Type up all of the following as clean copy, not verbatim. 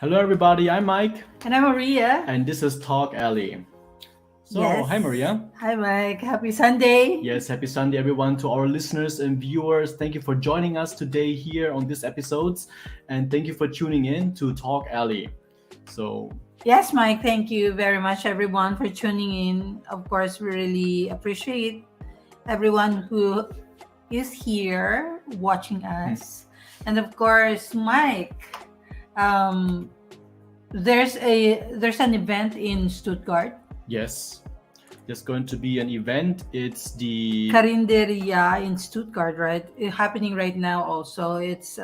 Hello, everybody. I'm Mike, And I'm Maria. and this is TalkAlley. So, Yes. hi, Maria. Hi, Mike. Happy Sunday. Yes, happy Sunday, everyone. To our listeners and viewers, thank you for joining us today here on this episodes, and thank you for tuning in to TalkAlley. So, Yes, Mike. Thank you very much, everyone, for tuning in. Of course, we really appreciate everyone who is here watching us. And of course, Mike, um, there's an event in Stuttgart. yes, there's going to be an event. It's the Carinderia in Stuttgart, right? Happening right now also. It's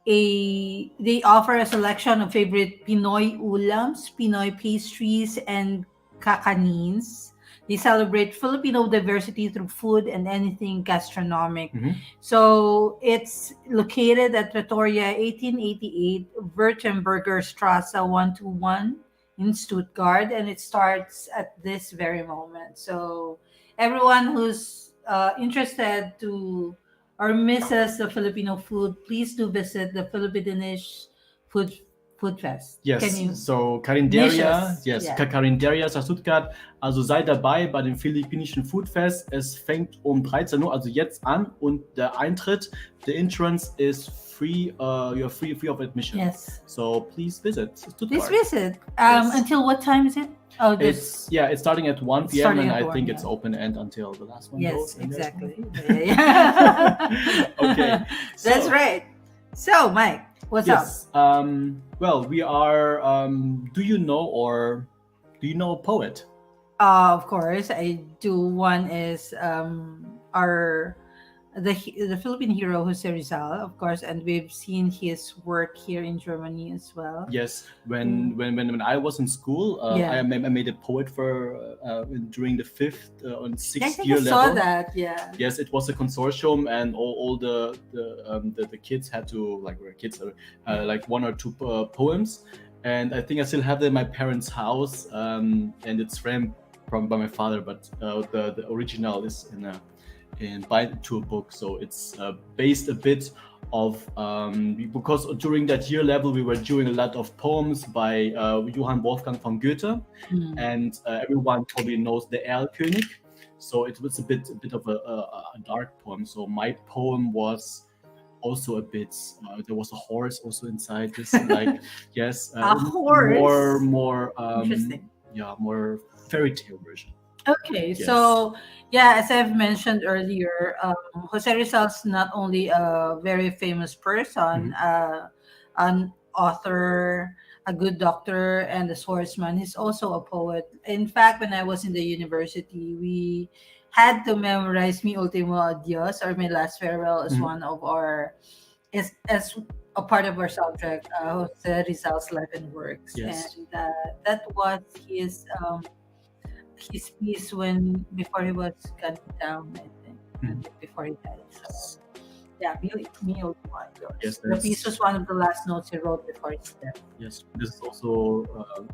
they offer a selection of favorite Pinoy ulams, Pinoy pastries, and kakanins. They celebrate Filipino diversity through food and anything gastronomic. Mhm. So it's located at Trattoria 1888 Württemberger Strasse 121 in Stuttgart, and it starts at this very moment. So everyone who's interested to or misses the Filipino food, please do visit the Filipinish Food Food Fest. Yes, Can you? so Carinderia, Nisches, yes, yeah. Carinderia ist aus Stuttgart. Also seid dabei bei dem philippinischen Foodfest. Es fängt um 13 Uhr, also jetzt an, und der Eintritt, the entrance is free. You're free of admission. Yes. So please visit Stuttgart. Please visit. Yes. Until what time is it? Oh, this. It's starting at 1 It's p.m. starting and at I 1, think yeah. it's open end until the last one Yes, goes. and there's exactly. one. Yeah. Okay, That's so- right. So, Mike, what's up? Yes. Well, we are. Do you know a poet? Of course, I do. One is the Philippine hero Jose Rizal, of course, and we've seen his work here in Germany as well. Yes. When I was in school, Yeah. I made a poet for during the fifth and I sixth think year I saw level. that. Yeah. Yes, it was a consortium, and all the kids had to like one or two poems, and I think I still have them in my parents' house, and it's framed by my father, but the original is in bind to a book, so it's based a bit of because during that year level we were doing a lot of poems by Johann Wolfgang von Goethe, Mm. and everyone probably knows the Erlkönig. So it was a bit of a dark poem. So my poem was also a bit. There was a horse also inside this, like yes, A horse? more Interesting. yeah, more fairy tale version. Okay, Yes. so yeah, as I've mentioned earlier, Jose Rizal's not only a very famous person, an author, a good doctor, and a swordsman. He's also a poet. In fact, when I was in the university, we had to memorize Mi Ultimo Adios or My Last Farewell as Mhm. one of our as a part of our subject, Jose Rizal's life and works, Yes. and that was his piece before he was gunned down, I think, and before he died. So yeah, me Ultimo Adios. Yes, The that's- piece was one of the last notes he wrote before his death. Yes, this is also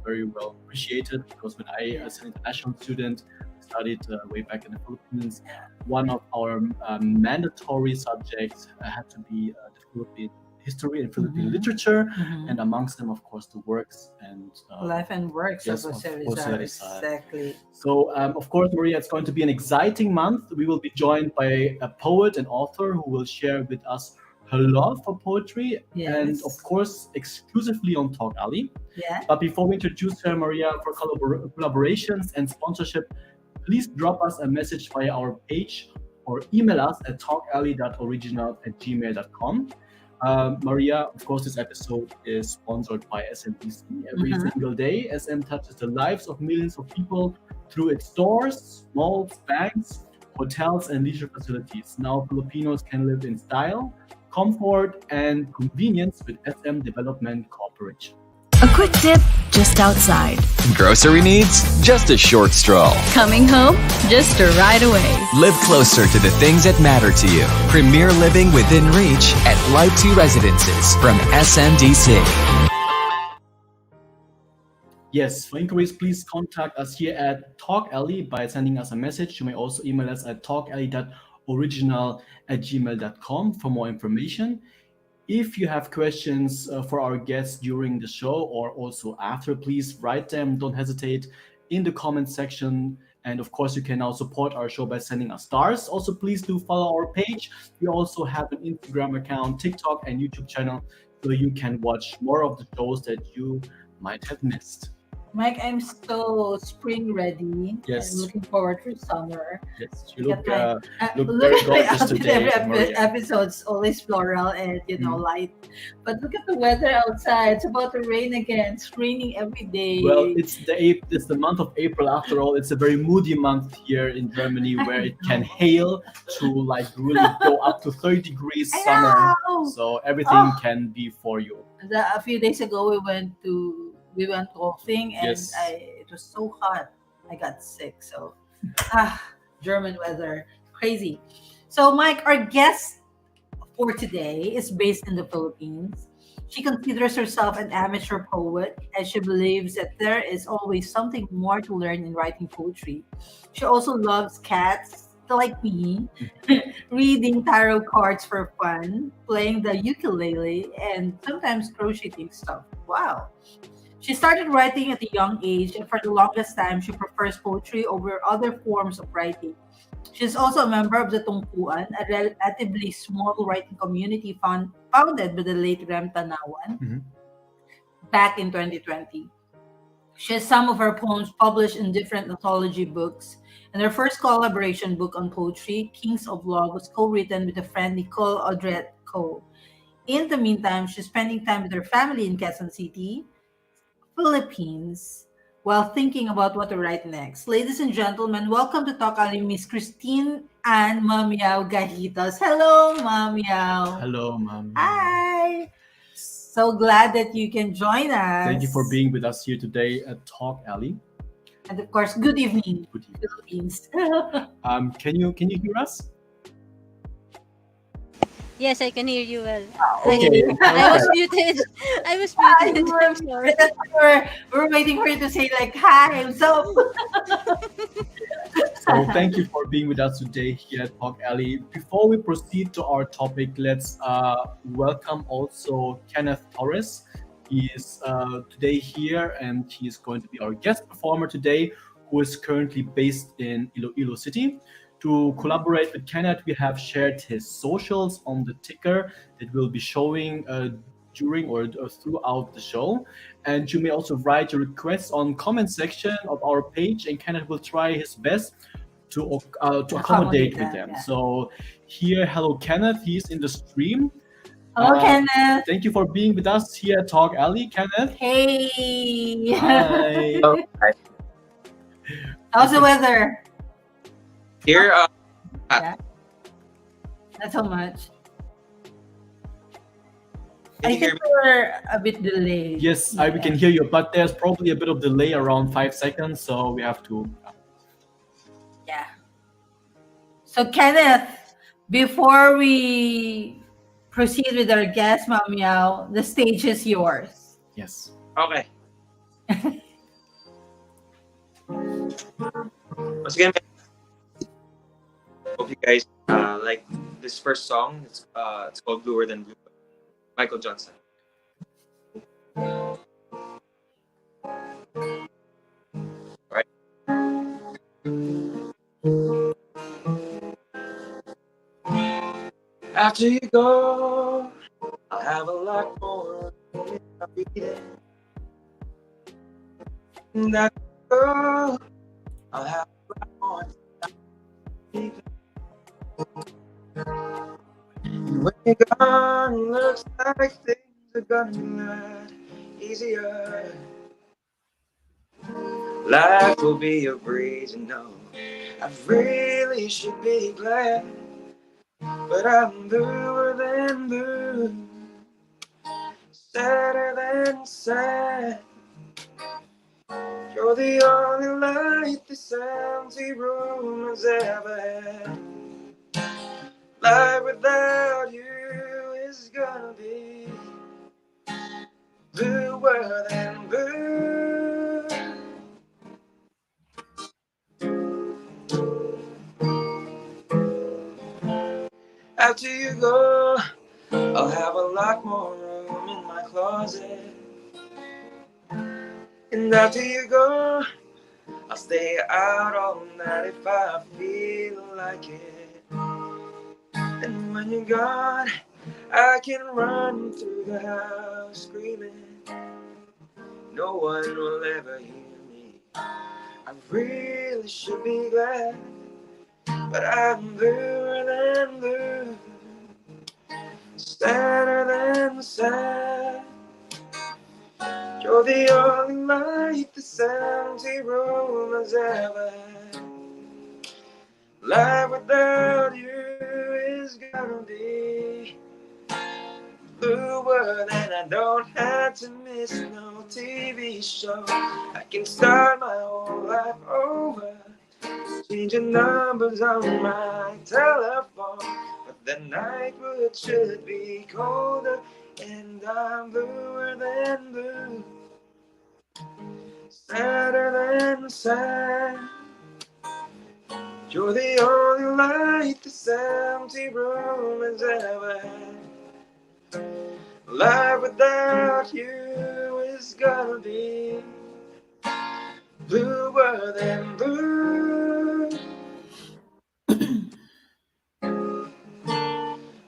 very well appreciated because when I, as an international student, studied way back in the Philippines, one of our mandatory subjects had to be the Philippine history and Philippine Mhm. literature, Mhm. and amongst them, of course, the works and Life and works yes, of of Jose Jose Rizal. Rizal. Exactly. So, of course, Maria, it's going to be an exciting month. We will be joined by a poet and author who will share with us her love for poetry, and Yes. of course, exclusively on TalkAlley. Yeah. But before we introduce her, Maria, for collaborations and sponsorship, please drop us a message via our page or email us at talkalley.original@gmail.com. Maria, of course, this episode is sponsored by SMBC. Every Mhm. single day, SM touches the lives of millions of people through its stores, malls, banks, hotels, and leisure facilities. Now, Filipinos can live in style, comfort, and convenience with SM Development Corporation. A quick dip just outside. Grocery needs? Just a short stroll. Coming home? Just a ride away. Live closer to the things that matter to you. Premier living within reach at Light 2 Residences from SMDC. Yes, for inquiries, please contact us here at TalkAlley by sending us a message. You may also email us at talkalley.original@gmail.com for more information. If you have questions for our guests during the show or also after, please write them. Don't hesitate in the comment section. And of course, you can now support our show by sending us stars. Also, please do follow our page. We also have an Instagram account, TikTok, and YouTube channel, so you can watch more of the shows that you might have missed. Mike, I'm so spring ready and Yes, looking forward for summer. yes, you Look at my look look very at my gorgeous outfit. today, Every Maria. episode's always floral and Mhm. light. But look at the weather outside. It's about to rain again. It's raining every Well, day. it's the month of April after all. It's a very moody month here in Germany I where it can know. hail to like really go up to 30 degrees I summer. know. So everything Oh, can be for you. a few days ago we went golfing and Yes. it was so hot. I got sick. So German weather, crazy. So Mike, our guest for today is based in the Philippines. She considers herself an amateur poet and she believes that there is always something more to learn in writing poetry. She also loves cats, like me, reading tarot cards for fun, playing the ukulele, and sometimes crocheting stuff. Wow. She started writing at a young age, and for the longest time, she prefers poetry over other forms of writing. She's also a member of the Tungkuan, a relatively small writing community founded by the late Rem Tanawan Mhm. back in 2020. She has some of her poems published in different anthology books, and her first collaboration book on poetry, Kings of Love, was co-written with a friend Nicole Audrette Co. In the meantime, she's spending time with her family in Quezon City, Philippines, while thinking about what to write next. Ladies and gentlemen, welcome to Talk Ali, Miss Christine and Mamiao Gajitos. Hello, Mamiao. Hello, ma'am. Hi. So glad that you can join us. Thank you for being with us here today at Talk Alley. And of course, good evening, Good evening. Philippines. Can you hear us? Yes, I can hear you well. Okay, I was perfect. muted. I was Hi, muted. I'm sorry. we're waiting for you to say like hi. So So thank you for being with us today here at Talk Alley. Before we proceed to our topic, let's welcome also Kenneth Torres. He is today here and he is going to be our guest performer today, who is currently based in Iloilo City. To collaborate with Kenneth, we have shared his socials on the ticker that will be showing during or throughout the show. And you may also write your requests on comment section of our page, and Kenneth will try his best to accommodate with them. Yeah. So here, hello Kenneth, he's in the stream. hello, Kenneth. Thank you for being with us here at Talk Alley, Kenneth. Hey. Hi. Hi. How's the weather? Here, Not so much. can I you hear think me? we're a bit delayed. Yes, we can hear you, but there's probably a bit of delay around 5 seconds, so we have to. Yeah. So Kenneth, before we proceed with our guest, Mamiao, the stage is yours. Yes. Okay. Once again, hope you guys like this first song. It's called Bluer Than Blue, Michael Johnson. Alright. After you go, I'll have a lot more. And after you go, I'll have a lot more. And when you're gone, looks like things are gonna be a lot easier. Life will be a breeze, and no, I really should be glad. But I'm bluer than blue, sadder than sad. You're the only light this empty room has ever had. Life without you is gonna be bluer than blue. After you go, I'll have a lot more room in my closet. And after you go, I'll stay out all night if I feel like it. And when you're gone, I can run through the house screaming. No one will ever hear me. I really should be glad, but I'm bluer than blue, sadder than sad. You're the only light this empty room has ever had. Life without you is gonna be bluer than I don't have to miss no TV show. I can start my whole life over, changing numbers on my telephone. But the night would should be colder, and I'm bluer than blue, sadder than sad. You're the only light this empty room has ever had. Life without you is gonna be bluer than blue,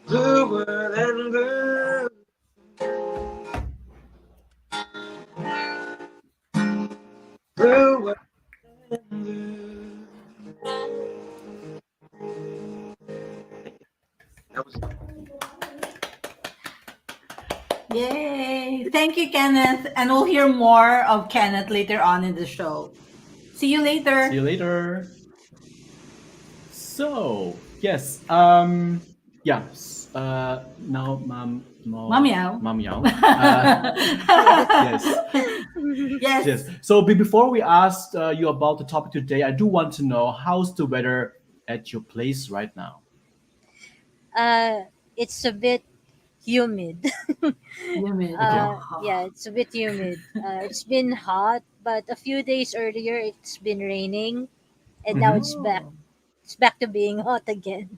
bluer than blue, bluer than blue. That was Yay! Thank you, Kenneth. And we'll hear more of Kenneth later on in the show. See you later. See you later. So yes, yeah. Now, Meow. Mom Yao. Yes. Yes, Yes. yes. So before we asked you about the topic today, I do want to know how's the weather at your place right now. uh, it's a bit humid. Humid. Okay. Yeah, it's a bit humid. It's been hot, but a few days earlier it's been raining, and now Mm-hmm. it's back. Oh. It's back to being hot again.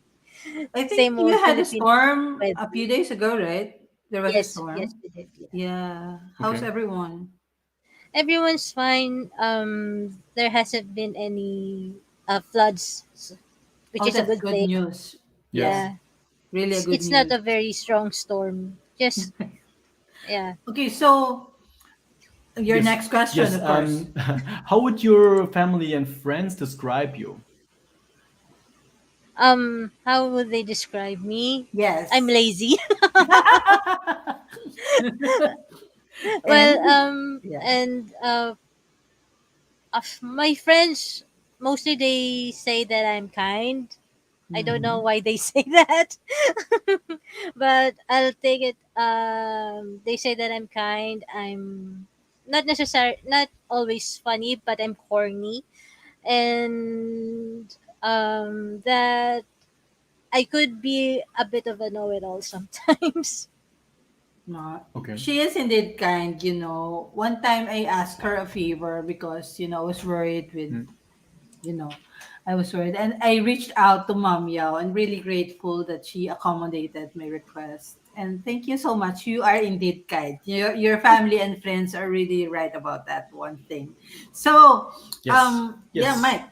I think Same you old had a Philippine storm weather. a few days ago, right? There was a Yes, yes, storm. we did. Yeah. Yeah. How's Okay. everyone? Everyone's fine. There hasn't been any floods, which Oh, is a that's good good thing. news. Yes. Yeah. Yeah, Really a good it's not news. a very strong storm. Just yeah. Okay, so your Yes. next question, Yes. of course. How would your family and friends describe you? How would they describe me? I'm Yes. lazy. Well, And yeah. and of my friends, mostly they say that I'm kind. I don't know Mhm. why they say that, but I'll take it. They say that I'm kind. I'm not always funny, but I'm corny, and that I could be a bit of a know-it-all sometimes. No, Okay. she is indeed kind, you know. One time I asked her a favor because, I was worried with, Mm. you know, I was worried. And I reached out to Mom Yao and really grateful that she accommodated my request. And thank you so much. You are indeed kind. Your family and friends are really right about that one thing. So, Yes, yeah, yes. Mike,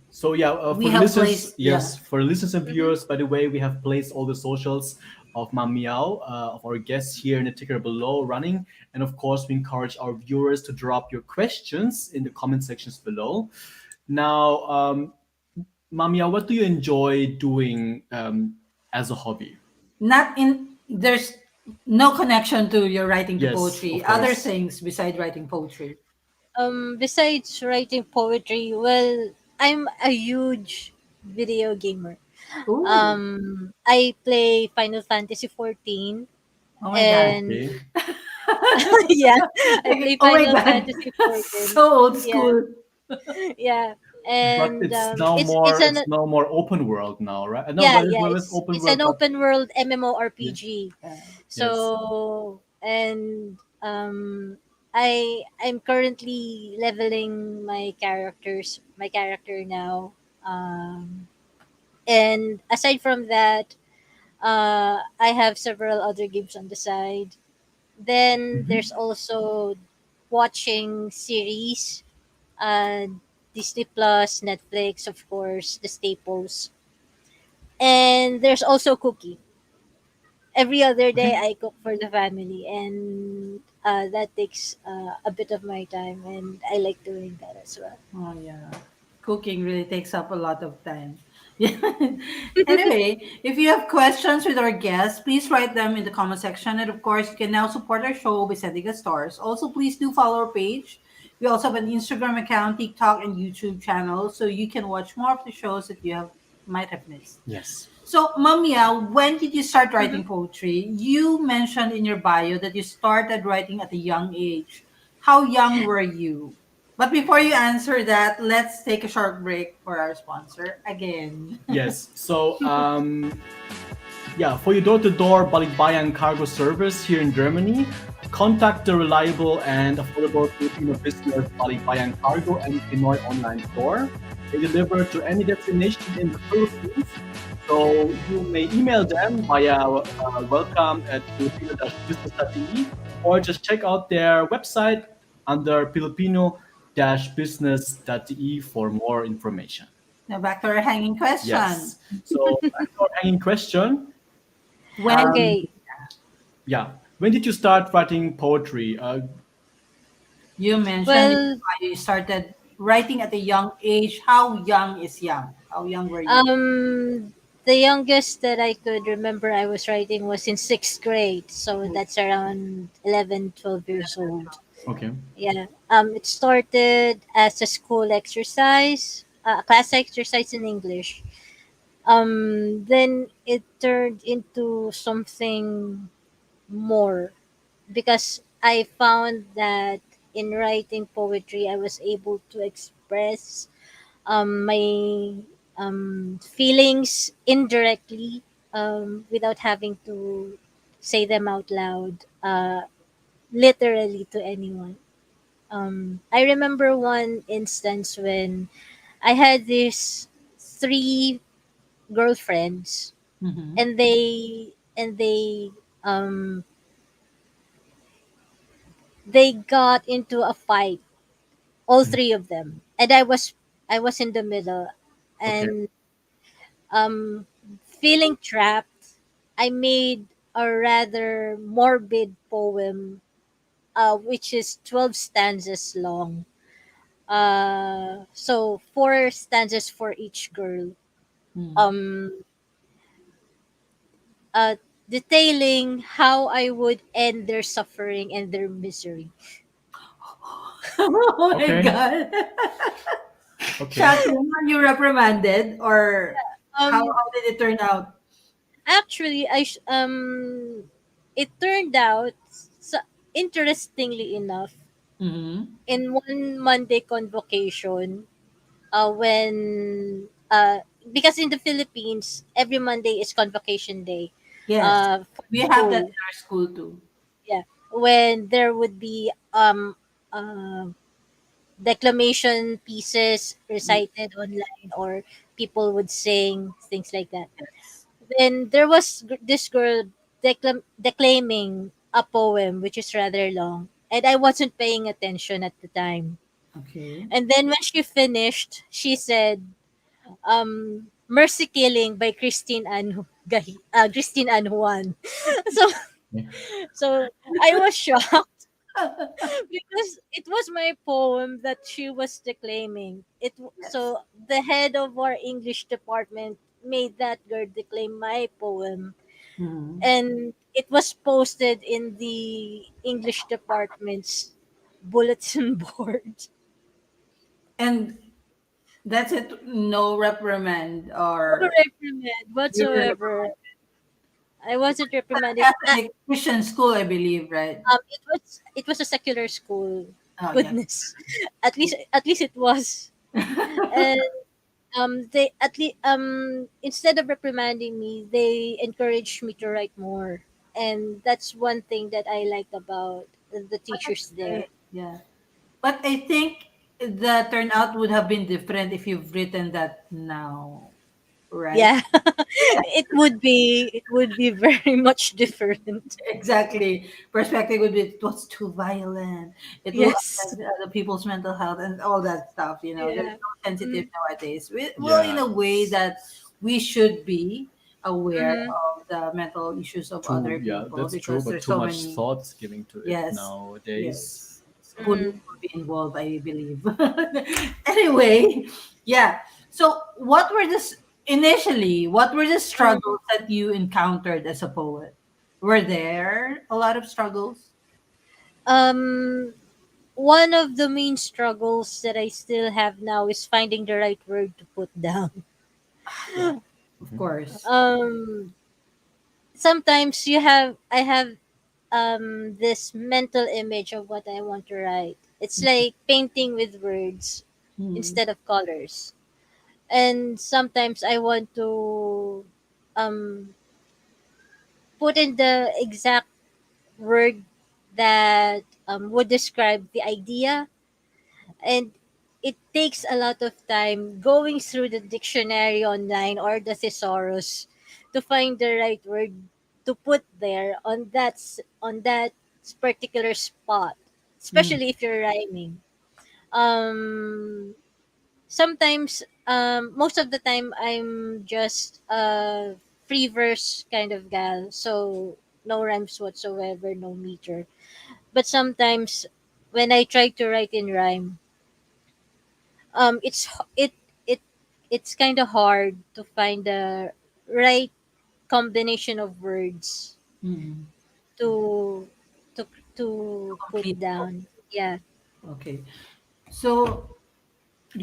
So yeah, we for the have listeners, placed, yeah. yes, for listeners and Mm-hmm. viewers, by the way, we have placed all the socials of Mam Miao, of our guests here in the ticker below running, and of course, we encourage our viewers to drop your questions in the comment sections below. Now, Mam Miao, what do you enjoy doing as a hobby? Not in, there's no connection to your writing to Yes, poetry. of Other course. things beside writing poetry. Besides writing poetry, well, I'm a huge video gamer. Oh, I play Final Fantasy 14, oh my God. and Okay, yeah, I play Oh my Final God. Fantasy 14. So old Yeah, school. yeah, but and it's now more open world now, right? No, yeah, but yeah, it's open it's an world, but open world yeah, MMORPG. yes. So and I'm currently leveling my character now. And aside from that, I have several other games on the side. Then there's also watching series, uh, Disney Plus, Netflix, of course, the staples. And there's also cooking. Every other day, Okay. I cook for the family, and that takes a bit of my time, and I like doing that as well. Oh yeah. Cooking really takes up a lot of time. Yeah. Anyway, if you have questions with our guests, please write them in the comment section. And of course, you can now support our show by sending us stars. Also, please do follow our page. We also have an Instagram account, TikTok, and YouTube channel, so you can watch more of the shows that you have might have missed. Yes. So, Mamia, when did you start Mhm. writing poetry? You mentioned in your bio that you started writing at a young age. How young were you? But before you answer that, let's take a short break for our sponsor again. Yes. So, yeah, for your door-to-door balikbayan cargo service here in Germany, contact the reliable and affordable Filipino business Balikbayan Cargo and Pinoy online store. They deliver to any destination in the Philippines. So you may email them via welcome at filipino-business.de or just check out their website under filipino-business.de for more information. Now back to our hanging question. Yes. So back to our hanging question. When Um, Okay. yeah. When did you start writing poetry? you mentioned in Well, your bio you started writing at a young age, how young is young? How young were you? the youngest that I could remember I was writing was in sixth grade, so that's around 11, 12 years old. Okay. Yeah. It started as a school exercise, a class exercise in English. Then it turned into something more because I found that in writing poetry, I was able to express my feelings indirectly, without having to say them out loud, literally to anyone. I remember one instance when I had these three girlfriends, Mm-hmm. and um they got into a fight, all three of them, and I was in the middle, Okay. and feeling trapped, I made a rather morbid poem, which is 12 stanzas long. So four stanzas for each girl. Mm. Um, uh, Detailing how I would end their suffering and their misery. Oh my Okay. god. Okay. Shocking. Were you reprimanded or Um, how did it turn out? Actually, it turned out, so, interestingly enough, Mm-hmm. in one Monday convocation, when because in the Philippines every Monday is convocation day, Yes. for We have that school. in our school too. Yeah, when there would be uh, declamation pieces recited online, or people would sing things like that. Yes. Then there was this girl declaiming a poem which is rather long, and I wasn't paying attention at the time. Okay. And then when she finished, she said, "Mercy Killing" by Christine Ann Juan. So so I was shocked because it was my poem that she was declaiming. Yes. So the head of our English department made that girl declaim my poem, Mm-hmm. and it was posted in the English department's bulletin board. And that's it. No reprimand No or reprimand you were whatsoever. I wasn't reprimanded. Catholic Christian school, I believe, right? It was a secular school. Oh yeah. Goodness, at least it was. And they at least instead of reprimanding me, they encouraged me to write more, and that's one thing that I liked about the But teachers that's there. great. Yeah. But I think the turnout would have been different if you've written that now. right? Yeah. It would be very much different. Exactly. Perspective would be it was too violent. It will Yes. affect other people's mental health and all that stuff. They're Yeah. so sensitive Mm, nowadays. Well, in Yeah. a way that we should be aware mm, of the mental issues of Too, other yeah, people that's true, because but there's too so much many. thoughts giving to it Yes, nowadays. yes. So Police mm. will be involved, I believe. Anyway, yeah. So, what were the struggles that you encountered as a poet? Were there a lot of struggles? Um, One of the main struggles that I still have now is finding the right word to put down. Yeah, of mhm. course. Um, Sometimes I have this mental image of what I want to write. It's like painting with words Hmm. instead of colors. And sometimes I want to um put in the exact word that would describe the idea, and it takes a lot of time going through the dictionary online or the thesaurus to find the right word to put there on that particular spot, Hmm. especially if you're rhyming. um Sometimes, most of the time, I'm just a free verse kind of gal, so no rhymes whatsoever, no meter. But sometimes when I try to write in rhyme, it it's kind of hard to find the right combination of words Hmm. to to to put Complete. down. Yeah. Okay. So,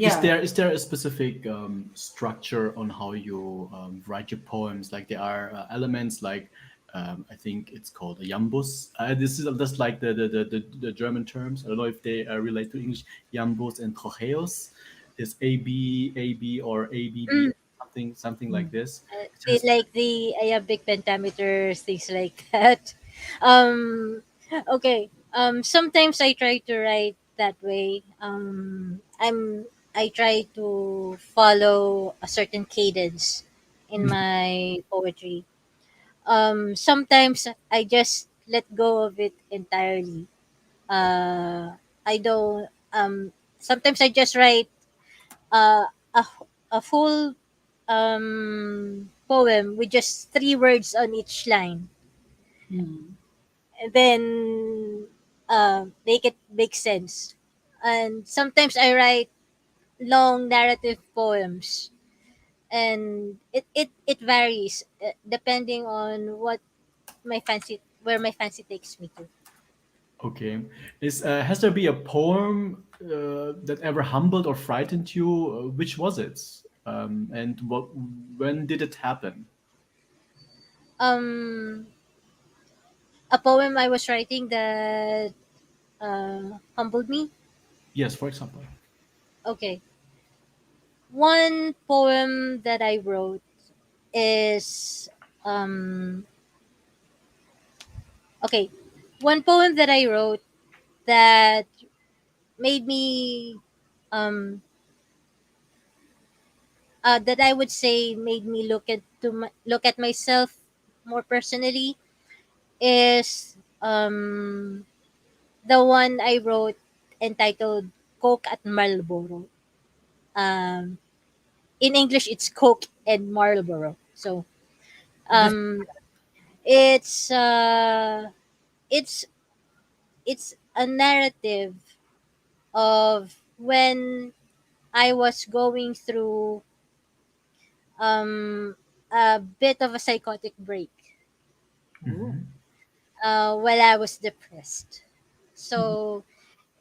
Is yeah. there a specific structure on how you write your poems? Like there are elements like I think it's called a jambus. This is just like the German terms. I don't know if they relate to English. Jambus and trocheus. There's A B or ABB, Mm. something like Hmm. this. Is there They like the iambic pentameters, things like that. Um, okay. Sometimes I try to write that way. I try to follow a certain cadence in my poetry. Sometimes I just let go of it entirely. I don't. Sometimes I just write uh, a a full poem with just three words on each line, Hmm. and then make it make sense. And sometimes I write long narrative poems, and it varies depending on what my fancy where my fancy takes me to. okay? Is has there been a poem that ever humbled or frightened you? Which was it? And what? When did it happen? um a poem I was writing that humbled me. Yes, for example. Okay, one poem that I wrote is um okay, one poem that I wrote that made me um that I would say made me look at myself more personally is the one I wrote entitled Coke at Marlboro. Um in English it's Coke and Marlboro. So This. um it's uh it's it's a narrative of when I was going through a bit of a psychotic break Oh. while I was depressed. So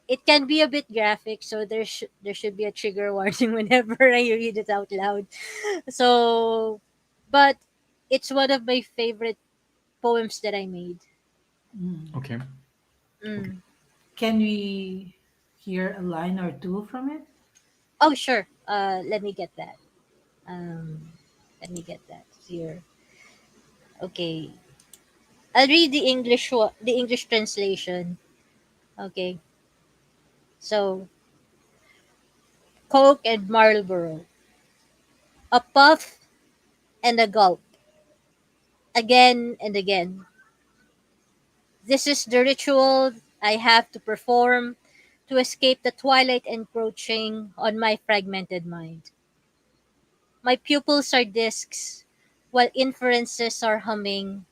it can be a bit graphic, so there should be a trigger warning whenever I read it out loud. So, but it's one of my favorite poems that I made. Hmm. Okay. Okay. Mm. Can we hear a line or two from it? Oh, sure. Let me get that. Um, Let me get that here. Okay, I'll read the English translation. Okay, so Coke and Marlboro. A puff, and a gulp, again and again. This is the ritual I have to perform to escape the twilight encroaching on my fragmented mind. My pupils are discs, while inferences are humming,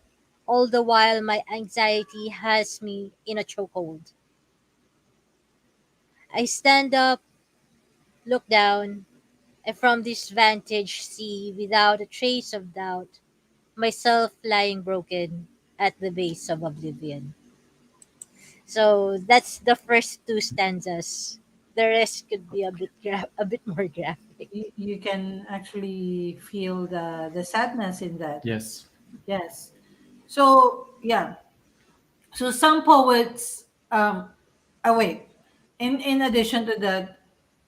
all the while my anxiety has me in a chokehold. I stand up, look down, and from this vantage see without a trace of doubt myself lying broken at the base of oblivion. So that's the first two stanzas. The rest could be a bit more graphic. You can actually feel the sadness in that. Yes. Yes. So yeah. So some poets. Oh wait. In addition to that,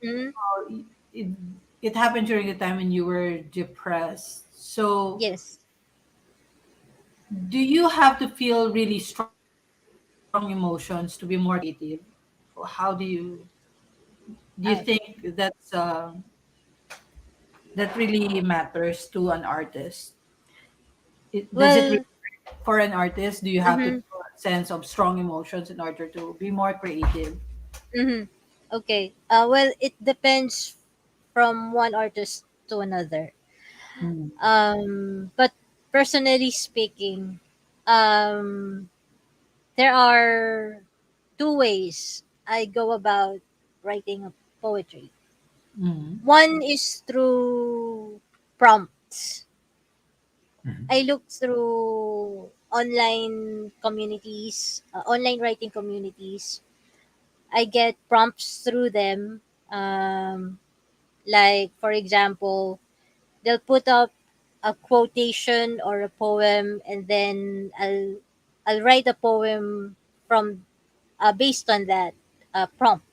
Mm, it it happened during the time when you were depressed. So yes. do you have to feel really strong emotions to be more creative? Or how do you Uh, think that really matters to an artist? Does it well, really for an artist? Do you have to mm-hmm, feel a sense of strong emotions in order to be more creative? mm-hmm. Okay. Well, it depends from one artist to another. Mm. But personally speaking, um, there are two ways I go about writing a poetry. Mm. One is through prompts. Mhm. I look through online communities, online writing communities. I get prompts through them. Like, for example, they'll put up a quotation or a poem, and then I'll write a poem from based on that prompt.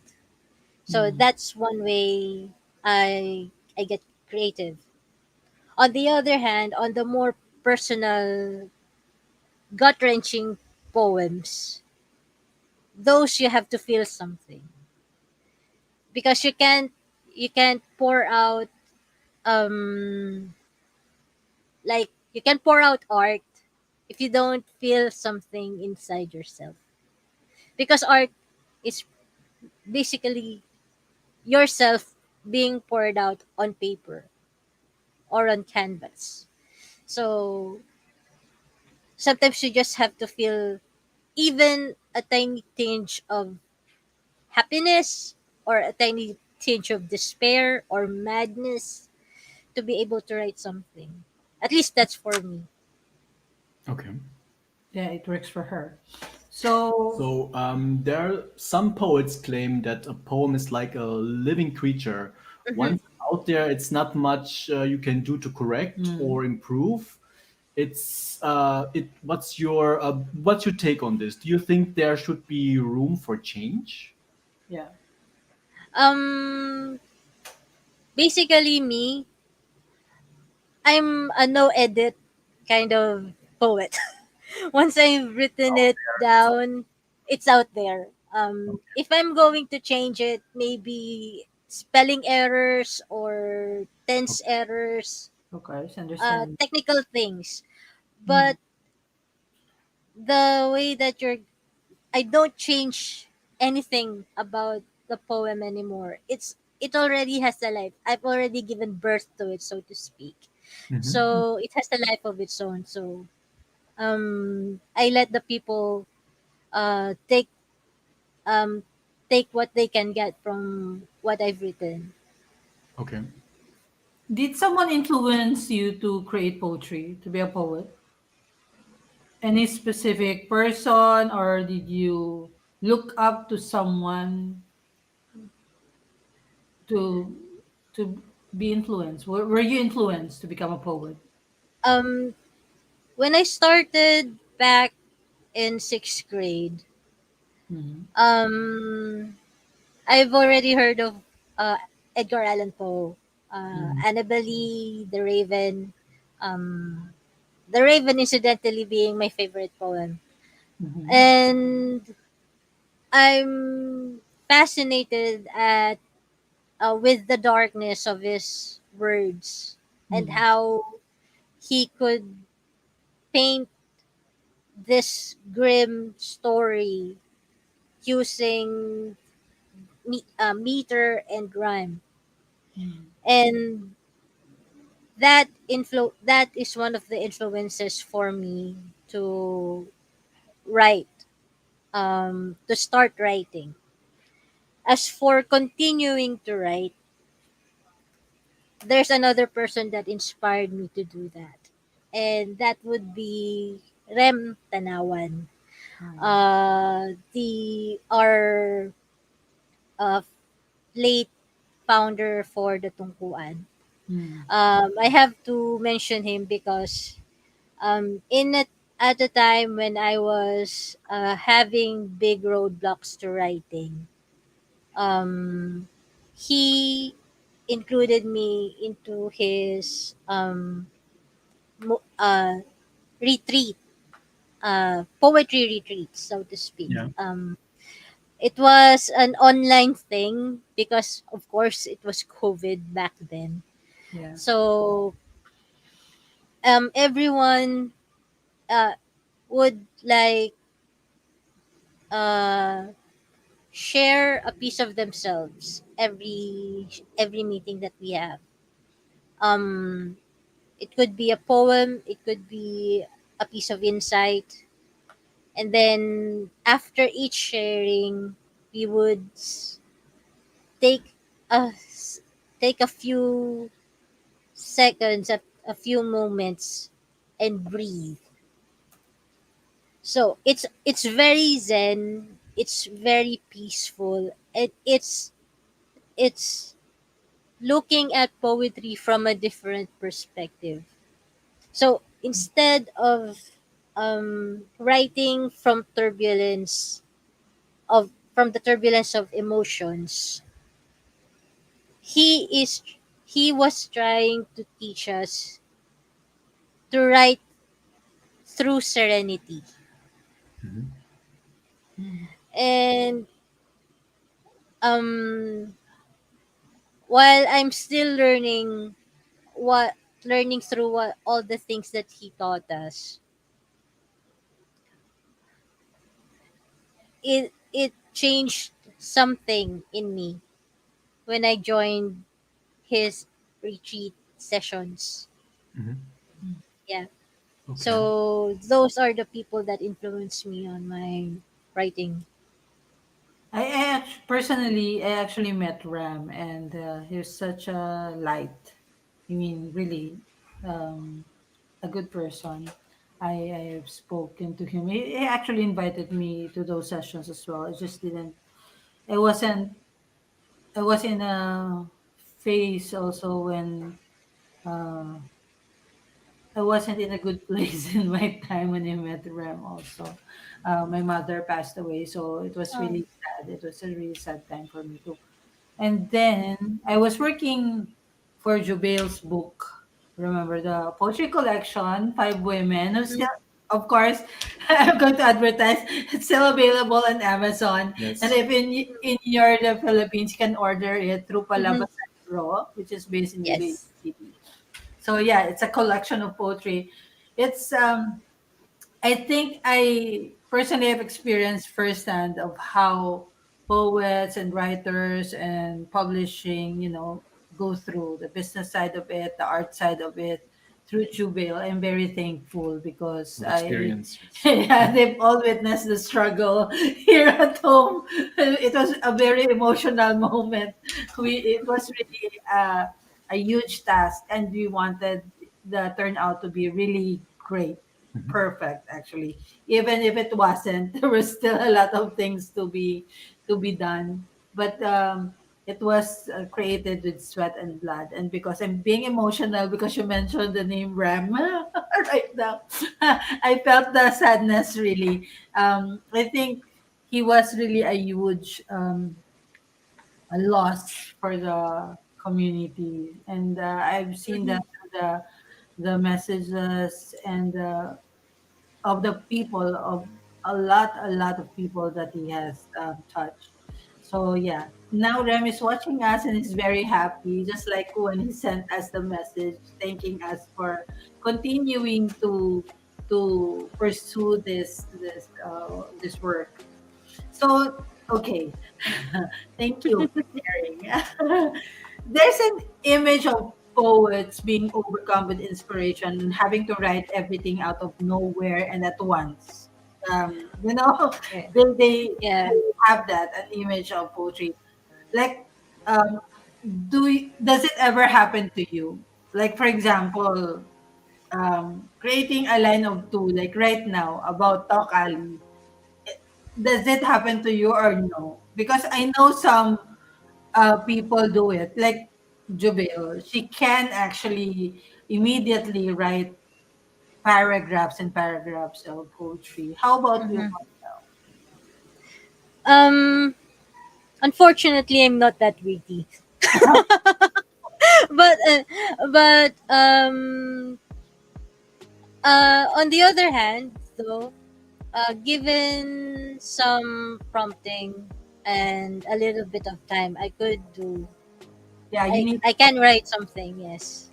So Mm. that's one way I get creative. On the other hand, on the more personal, gut wrenching poems, those you have to feel something because you can't pour out um like you can pour out art if you don't feel something inside yourself, because art is basically yourself being poured out on paper or on canvas. So sometimes you just have to feel even a tiny tinge of happiness or a tiny tinge of despair or madness to be able to write something. At least that's for me. Okay. Yeah, it works for her. So, So there are some poets claim that a poem is like a living creature. Hmm. Once out there, it's not much you can do to correct mm, or improve. It's it. What's your take on this? Do you think there should be room for change? yeah. Um, basically, me, I'm a no edit kind of poet. Once I've written Oh, it it's all- down, it's out there. okay. If I'm going to change it, maybe spelling errors or tense Okay. errors, Okay, I understand. technical things. Mm, But the way that I don't change anything about the poem anymore. It already has a life. I've already given birth to it, so to speak. Mhm. So it has a life of its own. So I let the people uh take um take what they can get from what I've written. Okay. did someone influence you to create poetry, to be a poet? Any specific person, or did you look up to someone to to be influenced? Were you influenced to become a poet? Um when I started back in 6th grade, Mm, um I've already heard of uh, Edgar Allan Poe, mm, Annabelle Lee, The Raven. Um, the Raven, incidentally, being my favorite poem, mhm, and I'm fascinated at with the darkness of his words and mhm, how he could paint this grim story using meter and rhyme. Mm. And that is one of the influences for me to write, to start writing. As for continuing to write, there's another person that inspired me to do that, and that would be Rem Tanawan, Mm. the our uh, late founder for the Tungkuan. Mm. I have to mention him because in it at the time when I was having big roadblocks to writing, um, he included me into his mo- uh, retreat, poetry retreat, so to speak. Yeah. It was an online thing because, of course, it was COVID back then. Yeah. So everyone uh, would like uh, share a piece of themselves every meeting that we have. Um, it could be a poem, it could be a piece of insight, and then after each sharing, we would take a take a few seconds, a few moments, and breathe. So it's very zen. It's very peaceful. It's looking at poetry from a different perspective. So instead of writing from the turbulence of emotions, he is he was trying to teach us to write through serenity. Mhm. Mm. And um while I'm still what learning through what all the things that he taught us, it changed something in me when I joined his retreat sessions. Mhm. Yeah. Okay. So those are the people that influenced me on my writing. Personally, I actually met Ram, and he's such a light. I mean, really, um, a good person. I have spoken to him. He actually invited me to those sessions as well. I just didn't. I wasn't. I was in a phase also when uh, I wasn't in a good place in my time when I met Ram. Also, my mother passed away, so it was Oh. really sad. It was a really sad time for me too. And then I was working for Jubail's book. Remember the poetry collection, Five Women. I'm Mhm. still, of course, I'm going to advertise. It's still available on Amazon. And Yes. if in your the Philippines, you can order it through Mhm. Palabas Pro, which is based in Iloilo Yes. City. So yeah, it's a collection of poetry. It's I think I personally have experienced firsthand of how poets and writers and publishing, go through the business side of it, the art side of it through Jubil. I'm very thankful because Of I experience. Yes. yeah, they've all witnessed the struggle here at home. It was a very emotional moment. It was really a huge task, and we wanted the turnout to be really great, Mhm. perfect actually. Even if it wasn't, there was still a lot of things to be done. But it was created with sweat and blood. And because I'm being emotional because you mentioned the name Ram right now, I felt the sadness really. I think he was really a huge a loss for the community, and I've seen Mhm. that through the messages and of the people, of a lot of people that he has touched. So yeah, now Rem is watching us and is very happy, just like when he sent us the message thanking us for continuing to pursue this work. So okay, thank you for sharing. There's an image of poets being overcome with inspiration and having to write everything out of nowhere and at once. You know, Yeah. they Yeah. have that an image of poetry. Like, um, does it ever happen to you? Like, for example, creating a line of two, like right now about TalkAlley. Does it happen to you or no? Because I know some people do it. Like Jubil, she can actually immediately write paragraphs and paragraphs of poetry. How about you? Mhm. Um, Unfortunately, I'm not that witty. but uh, but on the other hand, though, given some prompting and a little bit of time, I could do. Yeah, you need I can write something. Yes,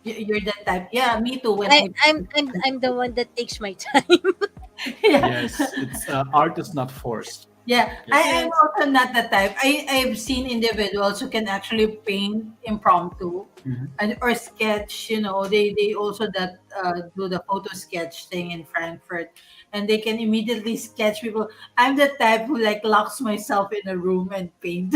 you're that type. Yeah, me too. When I I I'm the one that takes my time. yeah. Yes, it's art is not forced. Yeah, Yes. I'm Yes. also not the type. I've seen individuals who can actually paint impromptu Mhm. and or sketch. You know, they also that do the photo sketch thing in Frankfurt, and they can immediately sketch people. I'm the type who like locks myself in a room and paint.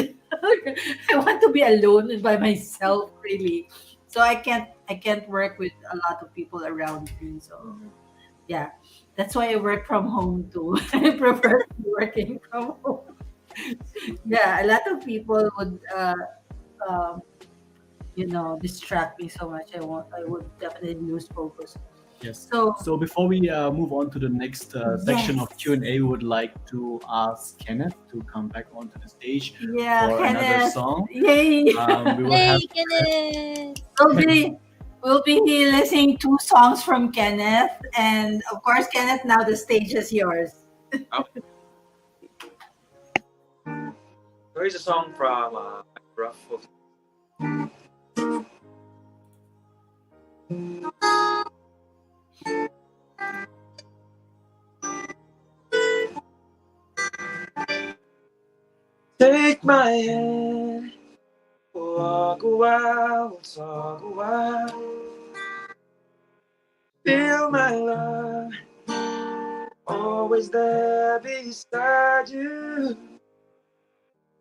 I want to be alone and by myself, really. So I can't work with a lot of people around me. So yeah, that's why I work from home too. I prefer working from home. Yeah, a lot of people would, um, distract me so much. I would definitely lose focus. Yes. So So before we move on to the next section of yes, Q&A, we would like to ask Kenneth to come back onto the stage yeah, for another Kenneth, song. yay! We will have Hey, Kenneth. we'll be we'll be listening two songs from Kenneth, and of course, Kenneth. Now the stage is yours. Okay. Here's a song from Rough of Take my hand, walk a while, we'll talk a while. Feel my love, always there beside you.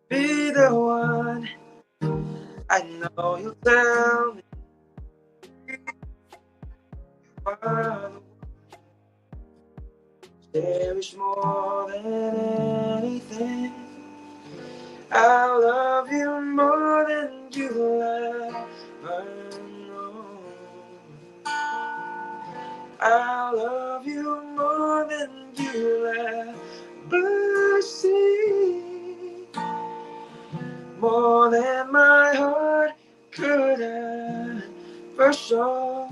Be the one, I know you'll tell me you are the cherish more than anything. I love you more than you'll ever know. I love you more than you'll ever see. More than my heart could ever show.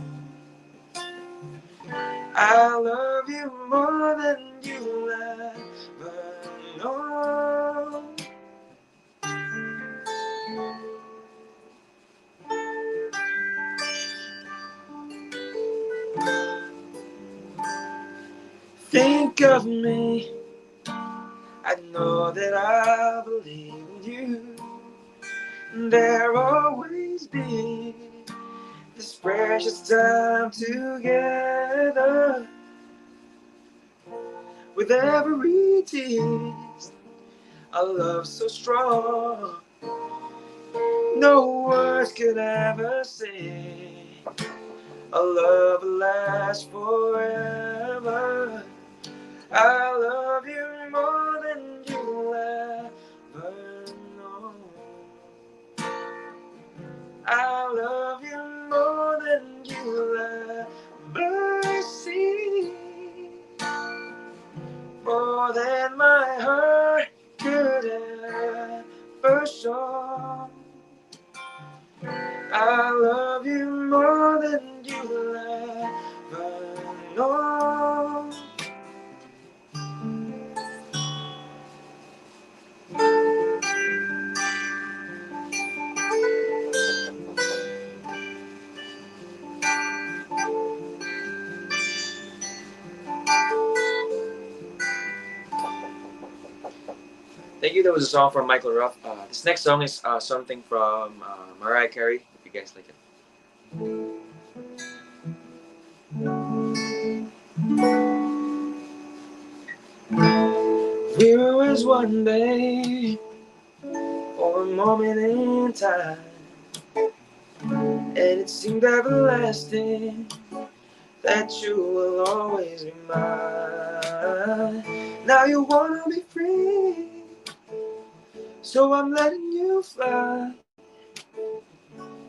I love you more than you'll ever know. Think of me, I know that I believe in you. There'll always be this precious time together. With every tear, a love so strong, no words could ever say. A love will last forever. I love you more than you'll ever know. I love you more than you'll ever see. More than my heart could ever show. I love you more than you'll ever know. Thank you. That was a song from Michael Ruff. This next song is something from Mariah Carey. If you guys like it. We were as one day for a moment in time, and it seemed everlasting that you will always be mine. Now you wanna be free, so I'm letting you fly.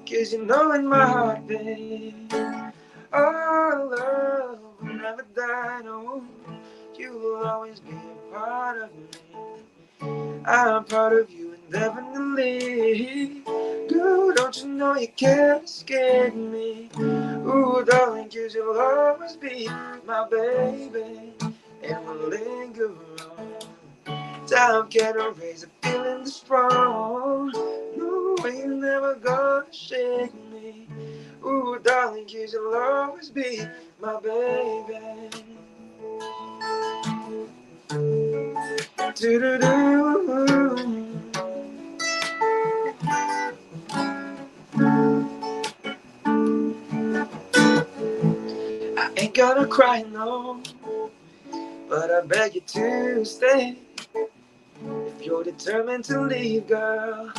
'Cause you know in my heart, babe, our love will never die, no. You will always be a part of me. I'm part of you indefinitely. Girl, don't you know you can't escape me? Ooh, darling, 'cause you'll always be my baby. And we'll linger on. Time can't erase a feeling this strong. No, you're never gonna shake me. Ooh, darling, 'cause you'll always be my baby. Do-do-do. I ain't gonna cry, no, but I beg you to stay. If you're determined to leave, girl,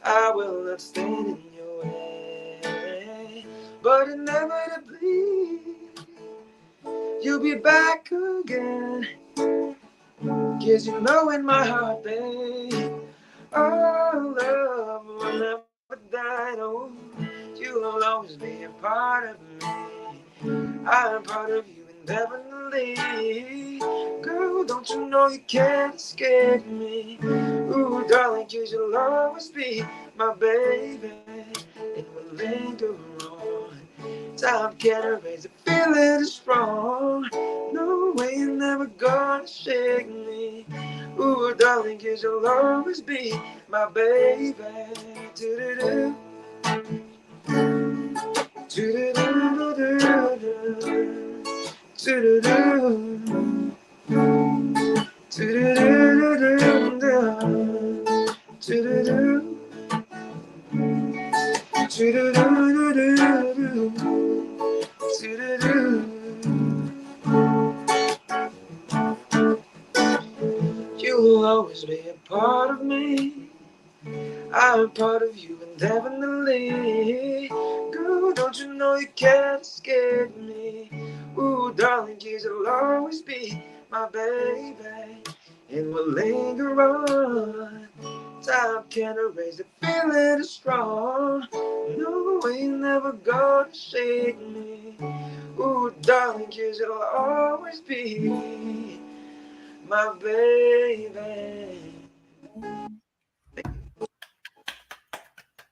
I will not stand in your way. But inevitably, you'll be back again. 'Cause you know in my heart, babe, our love will never die, no. You'll always be a part of me. I'm part of you indefinitely. Girl, don't you know you can't escape me? Ooh, darling, 'cause you'll always be my baby. And we'll linger on. Time can't erase a feeling strong. No way you're never gonna shake me. Ooh, darling, 'cause you'll always be my baby. Do-do-do. Do-do-do-do-do-do. Do-do-do. Do-do-do-do-do-do. Do-do-do. Do-do-do-do-do-do. Do-do-do. You will always be a part of me. I'm part of you indefinitely. Girl, don't you know you can't escape me? Ooh, darling, 'cause you'll always be my baby. And we'll linger on. Time can't erase the feeling is strong. No, ain't never gonna shake me. Ooh, darling, 'cause you'll always be my baby.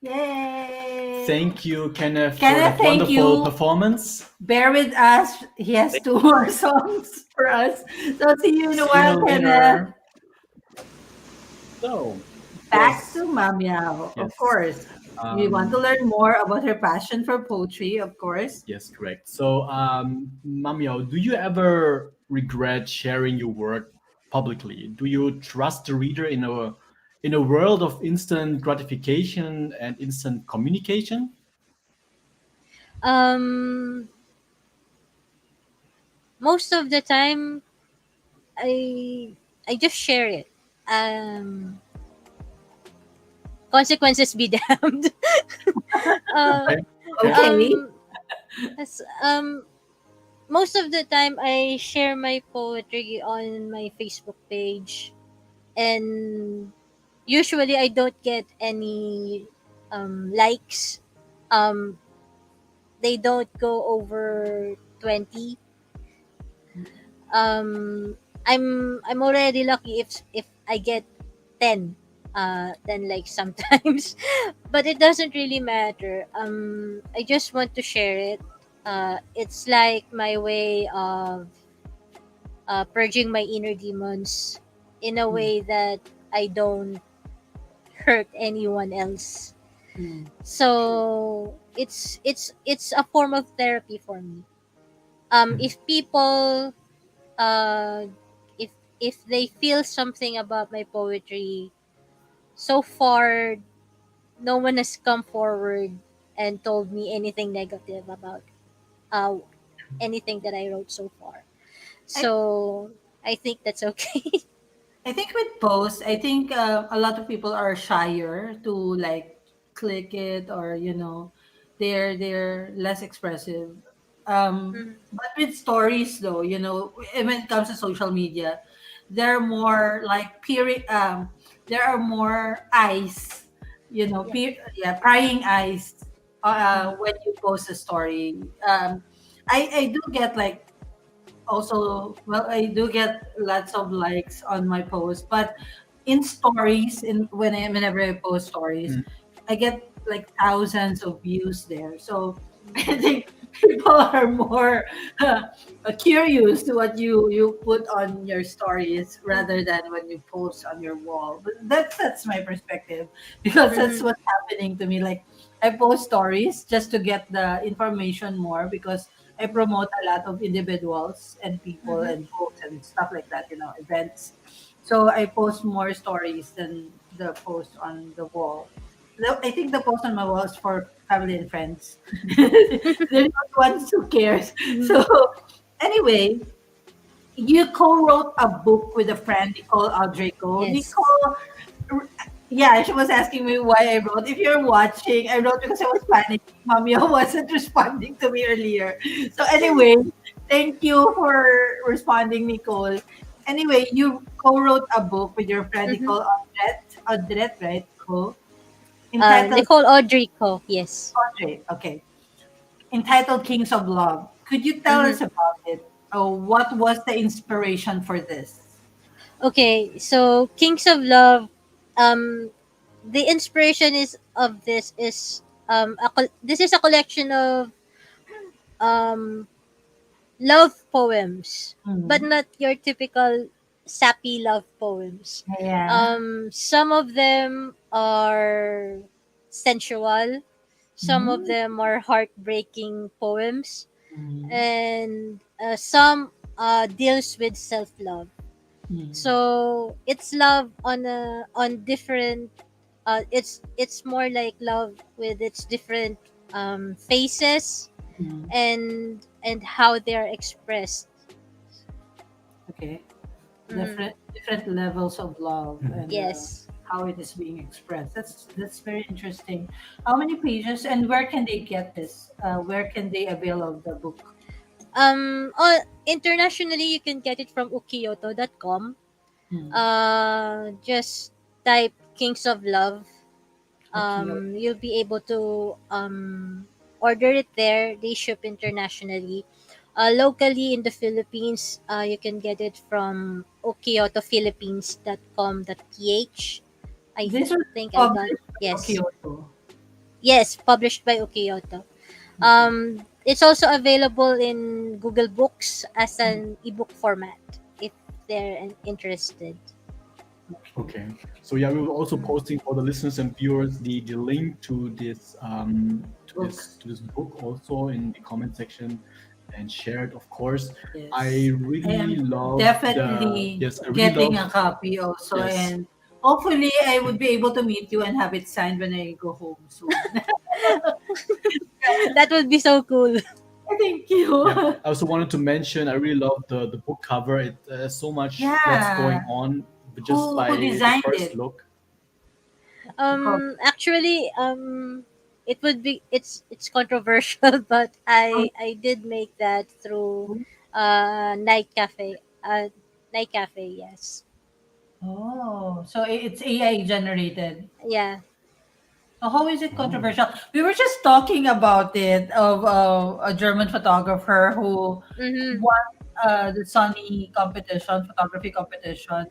Yay! Thank you, Kenneth, for Kenneth, that thank wonderful you. performance. Bear with us. He has two more songs for us. So see you in a See you while, Kenneth. later. So, Back yes, to Mamiao, of yes, course. We want to learn more about her passion for poetry, of course. yes, correct. So, Mamio, do you ever regret sharing your work publicly? Do you trust the reader in a world of instant gratification and instant communication? Um, Most of the time, I I just share it. Um, Consequences be damned. uh, Okay, okay. Okay. as, Most of the time, I share my poetry on my Facebook page, and usually I don't get any likes. Um, they don't go over 20. um I'm already lucky if I get 10, then like sometimes. But it doesn't really matter. I just want to share it. It's like my way of purging my inner demons in a way that I don't hurt anyone else. Mm. So it's a form of therapy for me. If people uh if if they feel something about my poetry, so far no one has come forward and told me anything negative about uh, anything that I wrote so far. I So I think that's okay. I think with posts, I think a lot of people are shyer to like click it, or they're less expressive. Mhm. But with stories though, when it comes to social media, they're more like there are more eyes, Yeah. yeah, prying eyes Mhm. when you post a story. I do get like also, well, I do get lots of likes on my post, but in stories, whenever I post stories, Mm. I get like thousands of views there. So I think people are more curious to what you put on your stories rather Mhm. than when you post on your wall. But that's my perspective, because that's Mhm. what's happening to me. Like, I post stories just to get the information more, because I promote a lot of individuals and people Mhm. and books and stuff like that, events. So I post more stories than the post on the wall. I think the post on my wall is for family and friends. They're not ones who cares. Mhm. So anyway, you co-wrote a book with a friend, Nicole Aldrico. Yes. Nicole, yeah, she was asking me why I wrote. If you're watching, I wrote because I was panicking. Mamia wasn't responding to me earlier. So anyway, thank you for responding, Nicole. Anyway, you co-wrote a book with your friend Mhm. Nicole Audrette, right? Nicole? Entitled Nicole Audrico. Yes. Audrey. Okay. Entitled Kings of Love. Could you tell Mhm. us about it? Oh, what was the inspiration for this? Okay, so Kings of Love, um, the inspiration is of this is this is a collection of um love poems, but Mhm. not your typical sappy love poems. Yeah. Some of them are sensual, some of Mm. them are heartbreaking poems, Mhm. and some deals with self love. Mhm. So it's love on different. It's more like love with its different phases Mhm. and how they are expressed. Okay. Mhm. Different levels of love Mhm. and Yes. how it is being expressed. That's very interesting. How many pages and where can they get this? Where can they avail of the book? Internationally, you can get it from ukiyoto.com. Hmm. Just type Kings of Love. Okay. You'll be able to order it there. They ship internationally. Locally in the Philippines, you can get it from ukiyotophilippines.com.ph. I This was think I got published by yes, Kyoto. yes, published by Ukiyoto. Okay. It's also available in Google Books as an ebook format if they're interested. Okay. Okay. So yeah, we will also Mm. posting for the listeners and viewers the link to this Book. to this book also in the comment section, and share it, of course. I Yes. I really am love the definitely yes, I really getting love a copy also, yes. and hopefully I would be able to meet you and have it signed when I go home soon. That would be so cool. Thank Yeah, you. I also wanted to mention I really love the book cover. It so much plots Yeah. going on just Who by the designed first it? look. The cover. Actually, it would be it's controversial, but I did make that through night cafe. Night cafe, yes, Oh, so it's AI generated. yeah. So how is it Oh. controversial? We were just talking about it of a German photographer who Mm-hmm. won the Sony competition, photography competition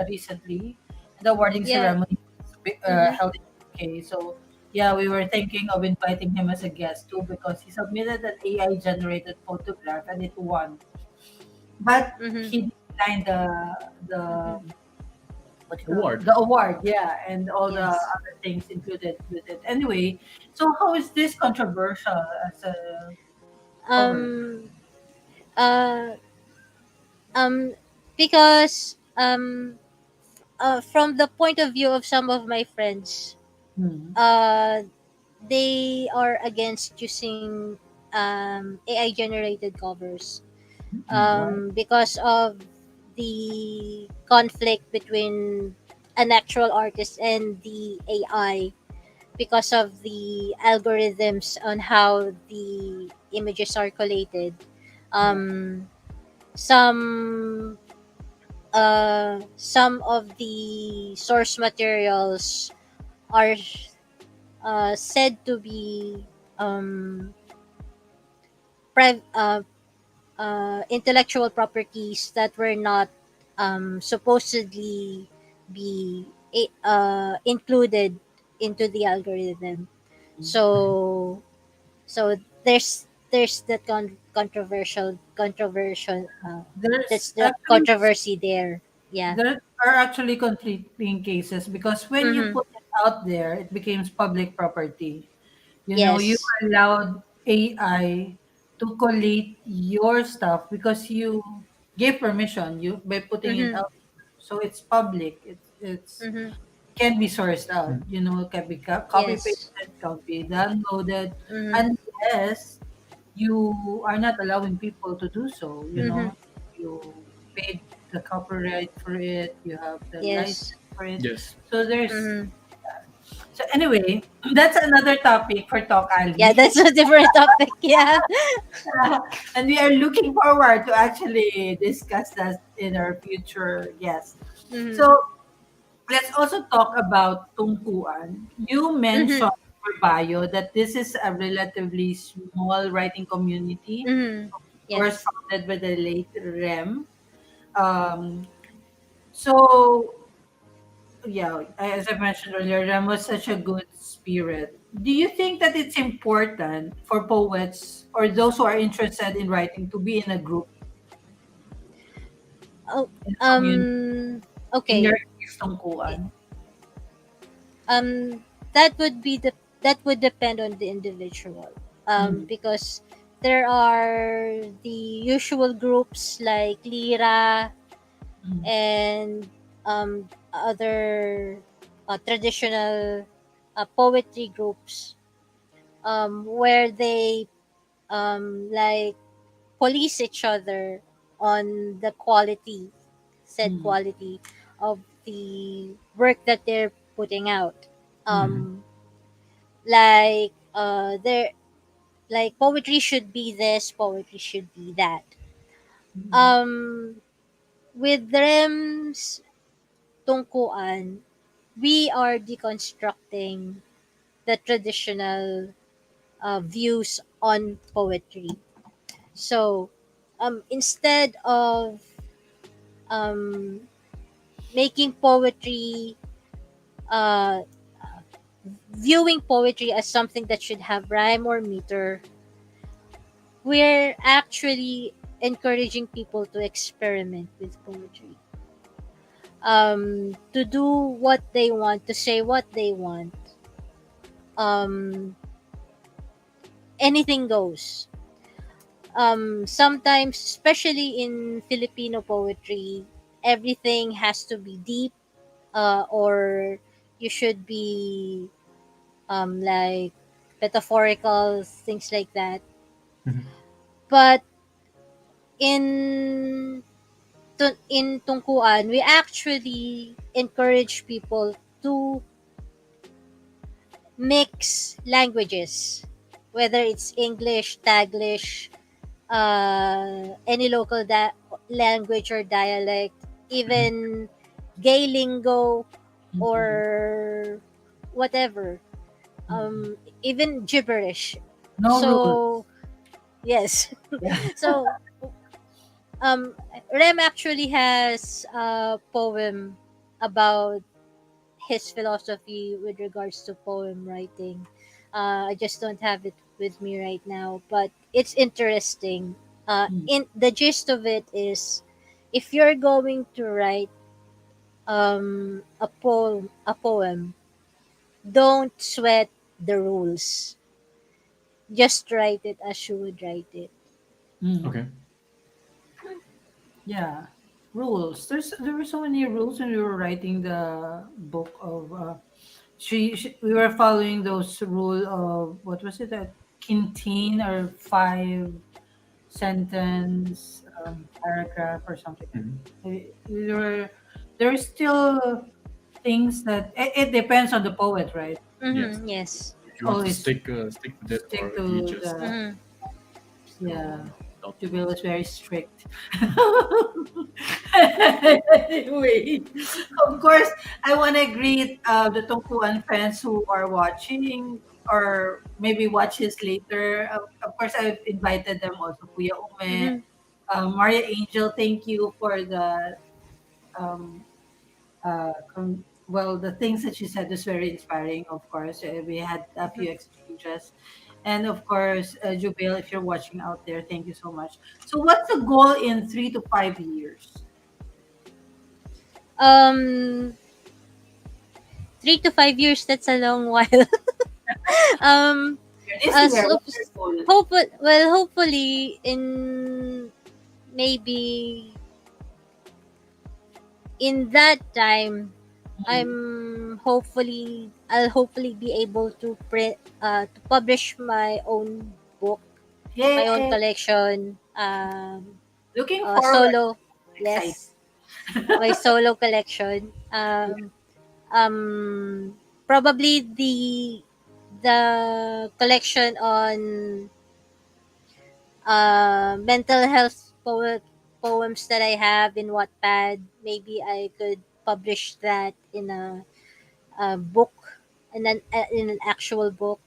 recently. The awarding Yeah. ceremony was Mm-hmm. held in UK. So yeah, we were thinking of inviting him as a guest too, because he submitted an AI generated photograph and it won. But Mm-hmm. he declined the Mm-hmm. what you call Award. the award, yeah, and all the Yes. other things included with it. Anyway, so how is this controversial as a cover? Um. Uh. Um. because from the point of view of some of my friends, Mm. uh, they are against using AI generated covers Why? because of the conflict between an actual artist and the AI, because of the algorithms on how the images are collated. Yeah. Um, some of the source materials are said to be um, priv- uh, intellectual properties that were not supposedly be included into the algorithm. So there's that controversial that's There's the actually controversy there. Yeah. there are actually conflicting cases because when you Mm-hmm. put it out there, it becomes public property. You know, you Yes. allowed AI to collate your stuff because you gave permission you by putting it Mm-hmm. out. So it's public. It's Mm-hmm. can be sourced out. You know, can be copy Yes. pasted, can be downloaded, Mm-hmm. unless you are not allowing people to do so. You Mm-hmm. know, you paid the copyright for it. You have the Yes. license for it. Yes. So there's Mm-hmm. so anyway, that's another topic for Talk Yeah, Ali. that's a different topic. Yeah. And we are looking forward to actually discuss that in our future guests. So Mm-hmm. let's also talk about tungkuan. You Mm-hmm. mentioned in your bio that this is a relatively small writing community, Mm-hmm. of course, Yes. founded by the late Rem. Um, so yeah, as I mentioned earlier, Rem was such a good spirit. Do you think that it's important for poets or those who are interested in writing to be in a group, Oh, in a community, in your okay. case, tungkuan? Um, that would be that would depend on the individual. Mm, Because there are the usual groups like Lira mm, and other traditional poetry groups where they like police each other on the quality, said mm, quality of the work that they're putting out. mm, Um, like there, like poetry should be this, poetry should be that. mm, Um, with Rem's tungkuan, we are deconstructing the traditional views on poetry. So, instead of um, making poetry, uh, viewing poetry as something that should have rhyme or meter, we're actually encouraging people to experiment with poetry. To do what they want, to say what they want. Um, anything goes. Sometimes, especially in Filipino poetry, everything has to be deep, or you should be like metaphorical, things like that. Mhm. But in in tungkuan, we actually encourage people to mix languages, whether it's English, Taglish, any local language or dialect, Mhm. even gay lingo mm, or whatever, mm. even gibberish. No So rules. yes, Yeah. so um, Rem actually has a poem about his philosophy with regards to poem writing. I just don't have it with me right now, but it's interesting. Mm, In the gist of it is, if you're going to write a poem, don't sweat the rules. Just write it as you would write it. mm. Okay. Yeah. rules. There were so many rules when we were writing the book of. We were following those rule of what was it, a quinteen or five sentence paragraph or something. Mhm. There were still things that it depends on the poet, right? Yes. Mm-hmm. Yes. If you want to Always stick with it, stick or he to just the Mm-hmm. yeah. stop. Jubil was very strict. Anyway, of course, I want to greet the Tongkuan fans who are watching or maybe watch this later. Of course, I've invited them also. Kuya Ume, Mm-hmm. Maria Angel, thank you for the um, well, the things that she said was very inspiring. Of course, we had a few exchanges, and of course, Jubil, if you're watching out there, thank you so much. So, what's the goal in 3 to 5 years? Um, 3 to 5 years. That's a long while. um, This year, so what's your goal? hopefully in maybe in that time, Hmm. I'll hopefully be able to print to publish my own book, my own Yay! collection, Looking forward. solo, Excited. yes, my solo collection. Probably the collection on mental health poems that I have in Wattpad. Maybe I could publish that in a book, in an actual book,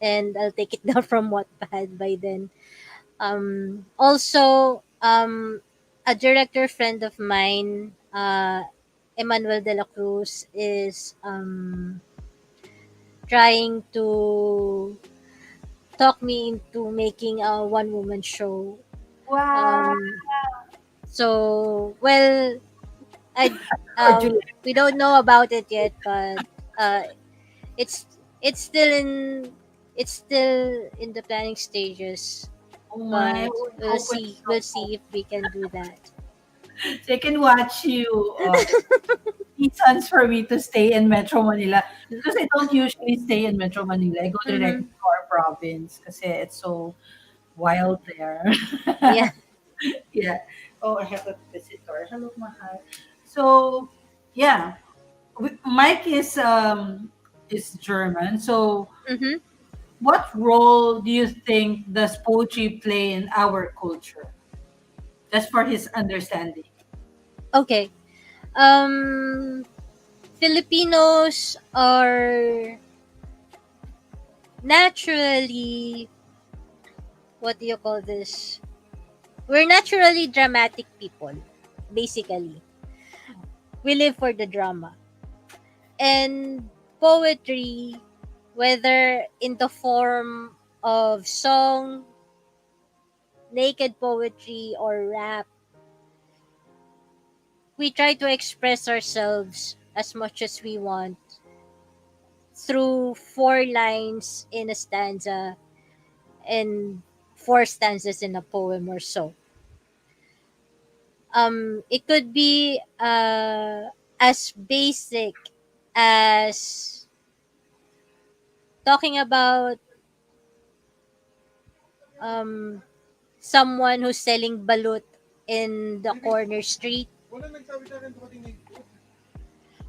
and I'll take it down from Wattpad by then. Also, a director friend of mine, Emmanuel de la Cruz, is trying to talk me into making a one woman show. Wow. Um, so well, I Or July. we don't know about it yet, but uh, it's it's still in it's still in the planning stages. Oh my, But we hope it's we'll so cool. see if we can do that. So I can watch you. Reasons for me to stay in Metro Manila because I don't usually stay in Metro Manila. I go directly Mm-hmm. to our province because it's so wild there. Yeah. Yeah. Oh, I have a visitor. Hello, Mahal. So, yeah, Mike is German. So, Mm-hmm. what role do you think does poetry play in our culture? Just for his understanding. Okay. Um, Filipinos are naturally, what do you call this? We're naturally dramatic people, basically. We live for the drama. And poetry, whether in the form of song, naked poetry, or rap, we try to express ourselves as much as we want through four lines in a stanza and four stanzas in a poem or so. It could be as basic as talking about um, someone who's selling balut in the corner street,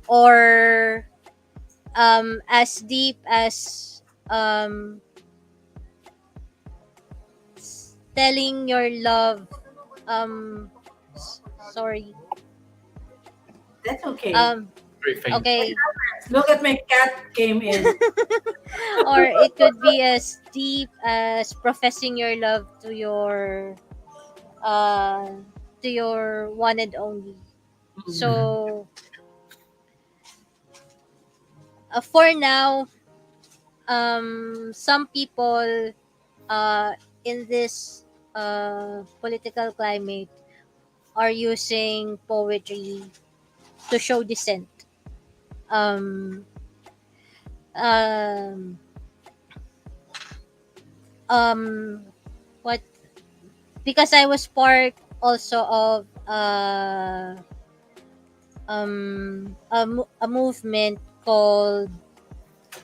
or as deep as telling your love, um, sorry, That's okay. um, Very faint. okay, Look at my cat came in. or it could be as deep as professing your love uh to your one and only. Mhm. So for now, some people uh in this political climate are using poetry to show dissent. Um, um, um, what because I was part also of a movement called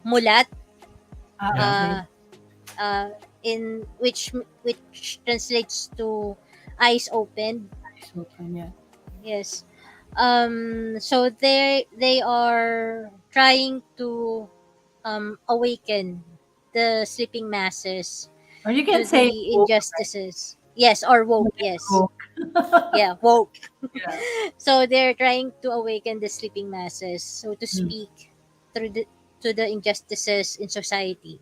Mulat, Yeah. Okay. uh, uh, in which translates to eyes opened. So, yeah. Yes. So they are trying to awaken the sleeping masses Or you can to say the woke, injustices. Yes, or woke. Yes. woke. Yeah, woke. Yeah. So they're trying to awaken the sleeping masses, so to Mm. speak, through the to the injustices in society.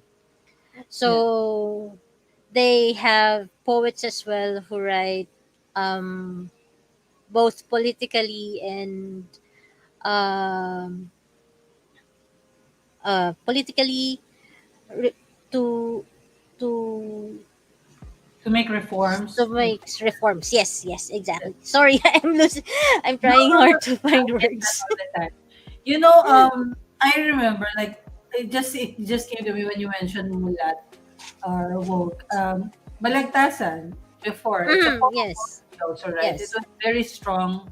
Yeah. So they have poets as well who write um, both politically and um, politically re- to to To make to reforms. make reforms. Yes, yes, exactly. Sorry, I'm losing. I'm No, trying no, no. hard to find I get that words. all the time. I remember like it just came to me when you mentioned mulat or woke. Balagtasan before it's a form of Yes, poetry also, right? It yes. was very strong.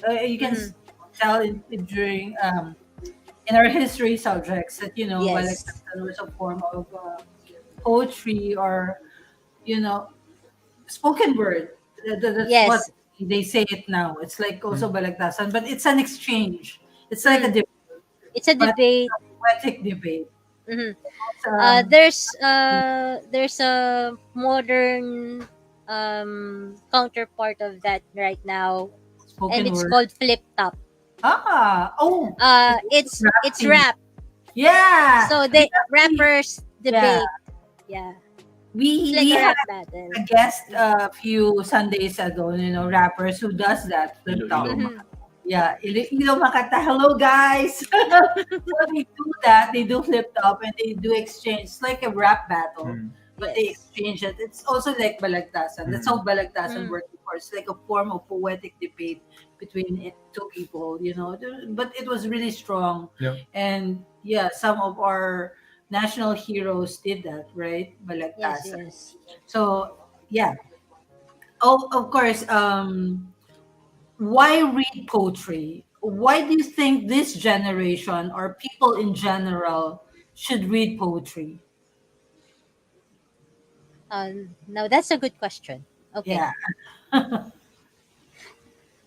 You can Mm-hmm. tell during in our history subjects that Yes, balagtasan was a form of poetry or you know spoken word. That's what yes. they say it now. It's like also Mm. balagtasan, but it's an exchange. It's like a Mm. debate, It's a but debate. a poetic debate. Mm-hmm. It's, um, There's a modern counterpart of that right now, and spoken it's word. called flip top. Oh, It's rapping. rap. Yeah, So we they actually, rappers yeah, debate. Yeah, it's we like we a had rap battle. a guest a few Sundays ago. Rappers who does that flip Ilo top. ilo. Mm-hmm. Yeah, Iloilo Makata. Hello, guys. So they do that. They do flip top and they do exchange. It's like a rap battle, Mm. but they Yes. exchange it. It's also like balagtasan. That's how Mm. balagtasan Mm. works before. It's like a form of poetic debate between two people. But it was really strong, Yeah. and yeah, some of our national heroes did that, right? Yes. Balagtasan. Yes. So yeah. Oh, of course. Why read poetry? Why do you think this generation or people in general should read poetry? Now that's a good question. Okay, Yeah.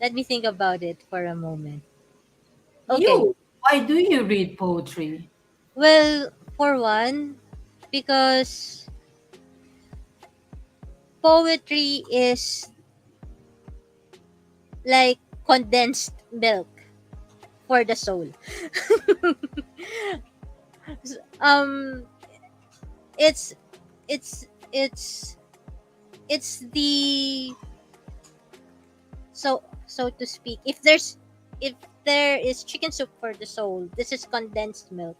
let me think about it for a moment. Okay. You, why do you read poetry? Well, for one, because poetry is like condensed milk for the soul. um, it's it's it's it's the so to speak. If there is chicken soup for the soul, this is condensed milk.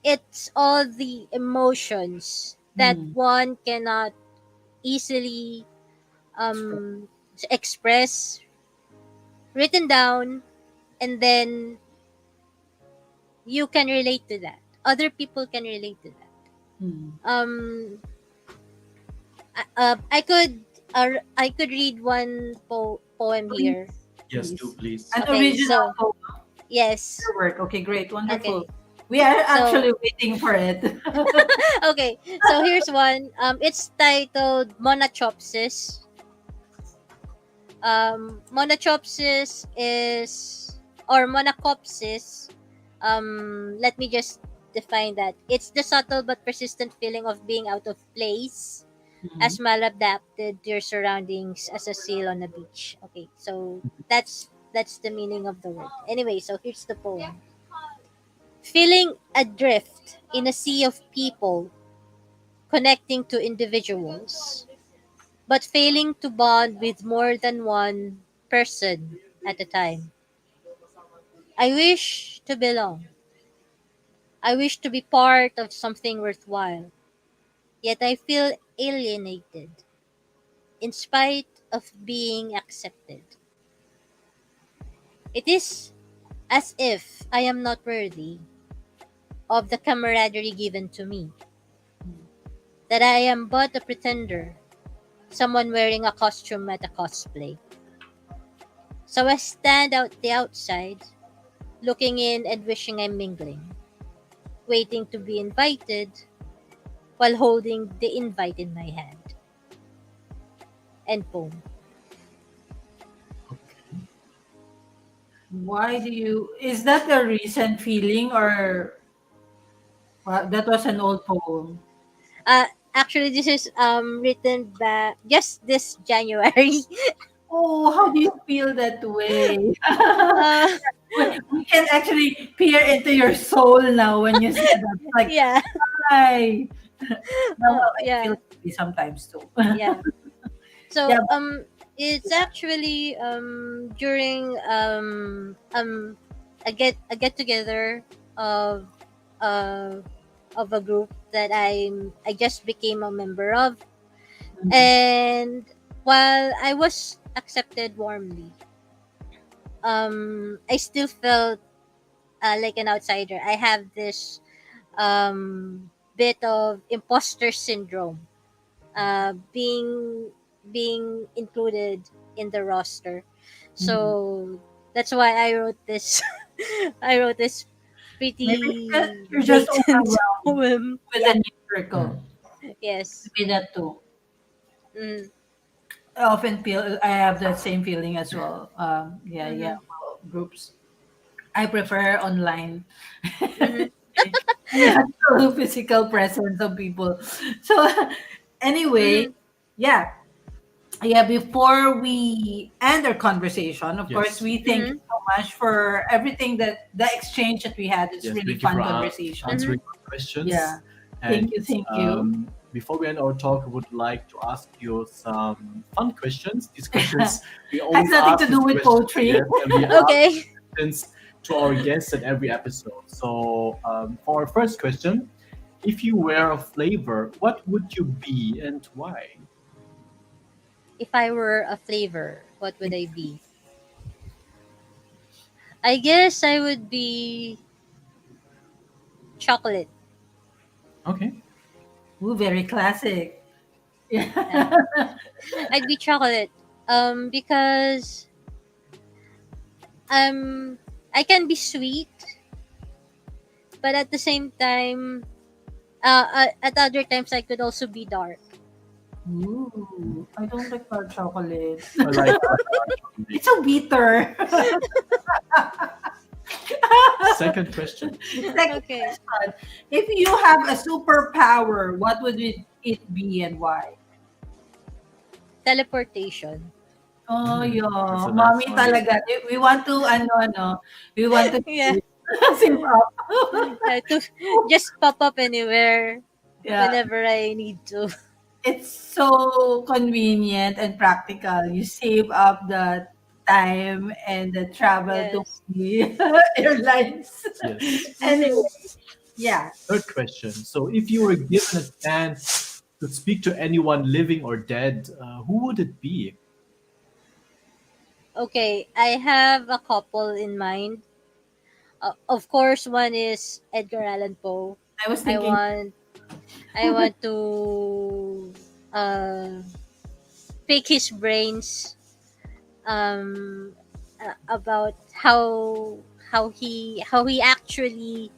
It's all the emotions that Hmm. one cannot easily um express written down, and then you can relate to that, other people can relate to that. Hmm. um I could read one poem Please, here. Yes, do please. please. An Okay, original so poem yes. work. Okay, great, wonderful. Okay, We are so actually waiting for it. okay, so here's one. It's titled Monachopsis. Monachopsis is, or monachopsis, let me just define that. It's the subtle but persistent feeling of being out of place, Mhm. as maladapted to your surroundings as a seal on a beach. Okay, so that's the meaning of the word. Anyway, so here's the poem. Feeling adrift in a sea of people connecting to individuals, but failing to bond with more than one person at a time. I wish to belong. I wish to be part of something worthwhile. Yet I feel alienated in spite of being accepted. It is as if I am not worthy of the camaraderie given to me, that I am but a pretender someone wearing a costume at a cosplay. So I stand out the outside, looking in and wishing I'm mingling, waiting to be invited while holding the invite in my hand. End poem. Why do you? Is that a recent feeling or that was an old poem? Uh, Actually, this is written back just this January. Oh, how do you feel that way? uh, We can actually peer into your soul now when you said that. Like, yeah, hi. Now I yeah, feel happy sometimes too. yeah. Yeah, So it's actually during a get together of uh of a group that I just became a member of, and while I was accepted warmly, I still felt like an outsider. I have this bit of imposter syndrome, being included in the roster. mhm. So that's why I wrote this. I wrote this Maybe because pretty you're just blatant overwhelmed poem. with Yeah. the new circle. Yes. Maybe that too. Mm. I often feel I have that same feeling as well. Yeah, yeah. Mm-hmm. Well, groups. I prefer online. Mm-hmm. The actual physical presence of people. So anyway, Mm-hmm. yeah. Yeah, before we end our conversation, of course, Yes. we thank you Mm-hmm. so much for everything that the exchange that we had. It's Yes, really thank you fun for conversation. Mm-hmm. answering our questions. Yeah. And Thank you, thank you. before we end our talk, I would like to ask you some fun questions. These questions, we Has always nothing ask to these do with questions, poetry. yes, and we ask Okay. questions to our guests at every episode. So, for our first question, if you were a flavor, what would you be and why? If I were a flavor, what would I be? I guess I would be chocolate. Okay. Ooh, very classic. Yeah. Yeah. I'd be chocolate. Because um I can be sweet, but at the same time, at other times I could also be dark. Ooh, I don't like dark chocolate. I like chocolate. It's so bitter. Second question. Second Okay. question. If you have a superpower, what would it be and why? Teleportation. Oh, That's yeah. a nice Mommy one. talaga. We want to, ano, we want to Yeah. save up. To just pop up anywhere Yeah. whenever I need to. It's so convenient and practical. You save up the time and the travel to Yes. the airlines. Yes. Anyway, yeah. Third question. So, if you were given a chance to speak to anyone living or dead, who would it be? Okay, I have a couple in mind. Of course, one is Edgar Allan Poe. I was I thinking, want I want to pick his brains, um, about how he actually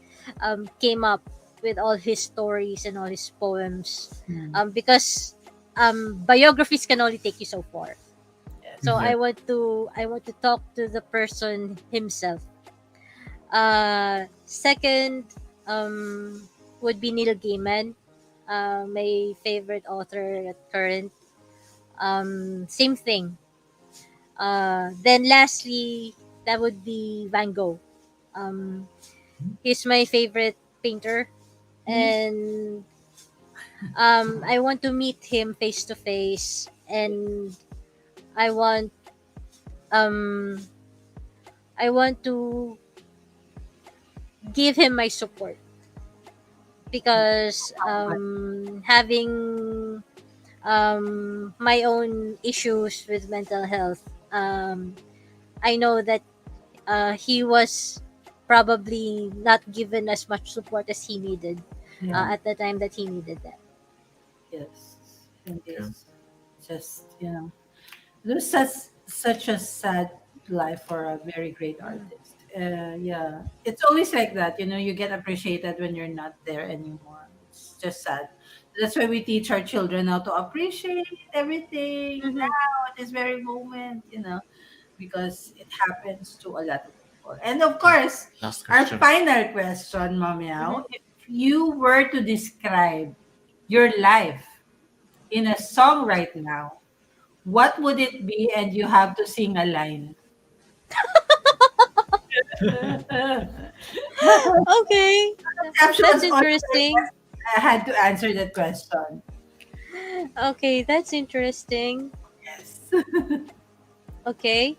came up with all his stories and all his poems, hmm, because biographies can only take you so far. yes. So Yeah. I want to talk to the person himself. Second, would be Neil Gaiman, my favorite author at current. Same thing. Then lastly, that would be Van Gogh. Um, he's my favorite painter, and I want to meet him face to face, and I want um, I want to give him my support, because having my own issues with mental health, I know that he was probably not given as much support as he needed Yeah. at the time that he needed that. Yes. It Okay. is. just it was such a sad life for a very great artist. Yeah, it's always like that. You get appreciated when you're not there anymore. It's just sad. That's why we teach our children how to appreciate everything Mm-hmm. now at this very moment. Because it happens to a lot of people. And of course, Last our question. final question, Mm-hmm. Mamiao, if you were to describe your life in a song right now, what would it be? And you have to sing a line. Okay, that's Captions on interesting. I had to answer that question. Okay, that's interesting. Yes. Okay,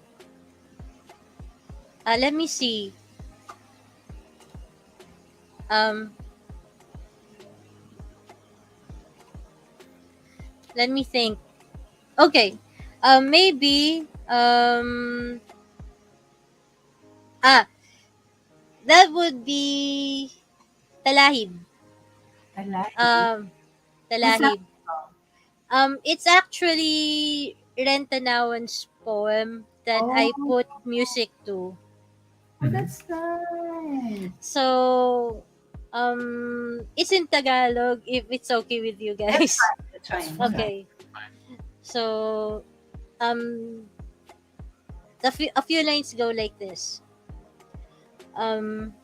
let me see. Um, let me think. Okay, maybe ah that would be talahib. Alahi. Um, What's that talahib. song? It's actually Rentanawan's poem that I Oh, put music to. Mhm. that's nice. So, it's in Tagalog if it's okay with you That's guys. fine. That's That's fine. fine. Yeah. Okay. So, um, a few lines go like this. Um,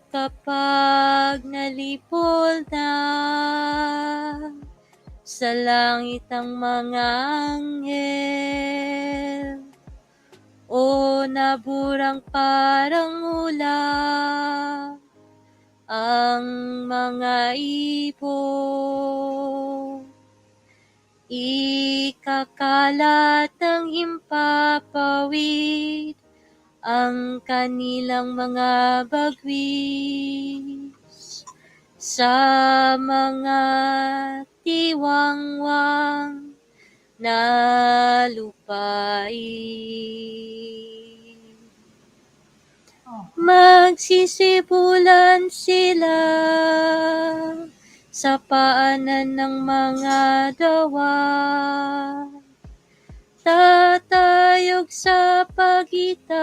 Kapag nalipol na sa langit ang mga anghel, o naburang parang ulap ang mga ibon, ikakalat ng himpapawid ang kanilang mga bagwis sa mga tiwangwang na lupain. Oh. Magsisipulan sila sa paanan ng mga dawa, tatayog sa pagitan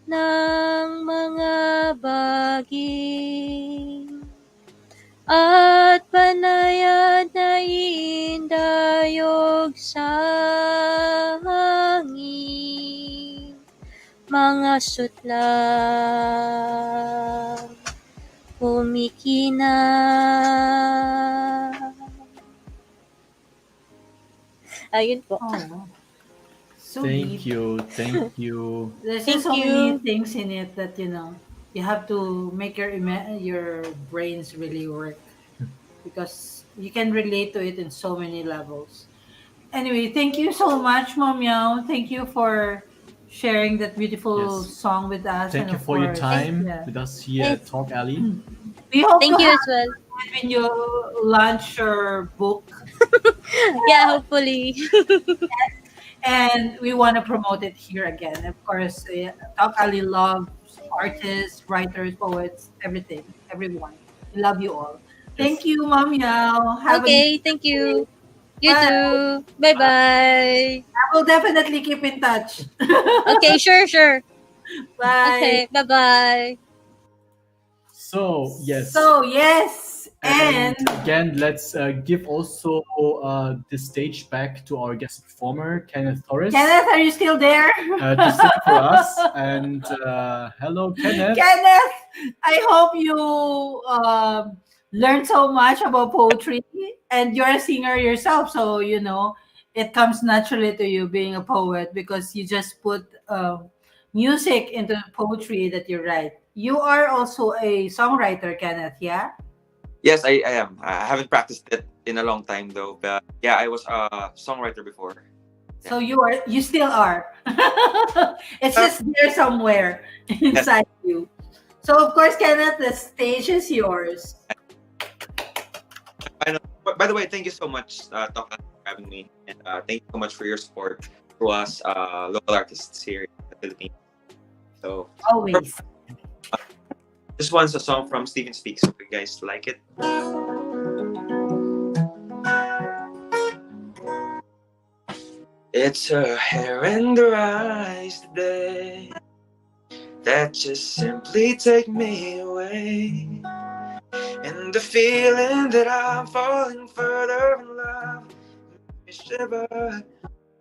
ng mga baging, at banayad na iindayog sa hangin, mga sutlang kumikinang. Ayun po. Oh. So Thank deep. you. Thank you. There's Thank just so many you. things in it that you have to make your brains really work because you can relate to it in so many levels. Anyway, thank you so much, Mom Meow. Thank you for sharing that beautiful Yes. song with us, and Thank you of for your course, Thank, time yeah, with us here at it's, Talk Alley. we hope to thank you have as well. it when you launch your book, Yeah, hopefully. and we want to promote it here again. Of course, Talk Ali loves artists, writers, poets, everything, everyone. We love you all. Thank Yes. you, Mom Meow. Have a good Okay, thank day. you. You Bye. too. Bye bye. I will definitely keep in touch. Okay, sure. Bye. Okay, bye bye. So, yes. So, yes, And and again, let's give also the stage back to our guest performer, Kenneth Torres, Kenneth, are you still there? to sing for us. And hello, Kenneth. Kenneth, I hope you learned so much about poetry, and you're a singer yourself, so it comes naturally to you being a poet because you just put music into the poetry that you write. You are also a songwriter, Kenneth, yeah? Yes, I am. I haven't practiced it in a long time though, but yeah, I was a songwriter before. So you still are. It's Uh, just there somewhere yes. inside you. So of course, Kenneth, the stage is yours. By the way, thank you so much, Talk, for having me, and thank you so much for your support to us local artists here in the Philippines. So Always. this one's a song from Steven Speaks. Hope you guys like it. It's her hair and her eyes today that just simply take me away. And the feeling that I'm falling further in love makes me shiver.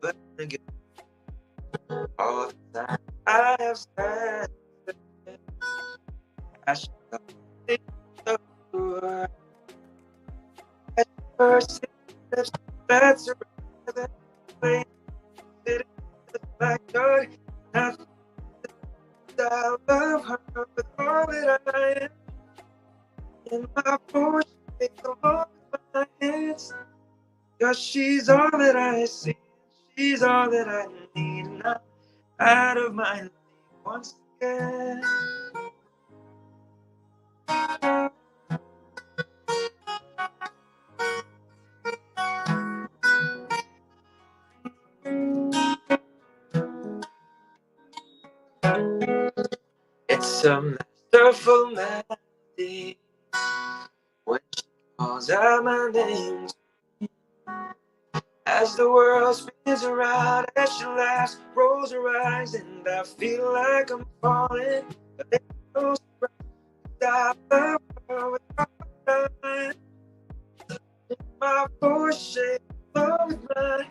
But again, all the time I have said I should think of her. At first, lips that's a way it is like joy. I love her with all that I am. In my voice, it's along with my hands. Cause she's all that I see. She's all that I need. And I'm out of my league once again. It's a masterful melody when she calls out my name. As the world spins around, as she laughs, rolls her eyes, and I feel like I'm falling. But there's no stop the world without time. My voice shakes along with mine.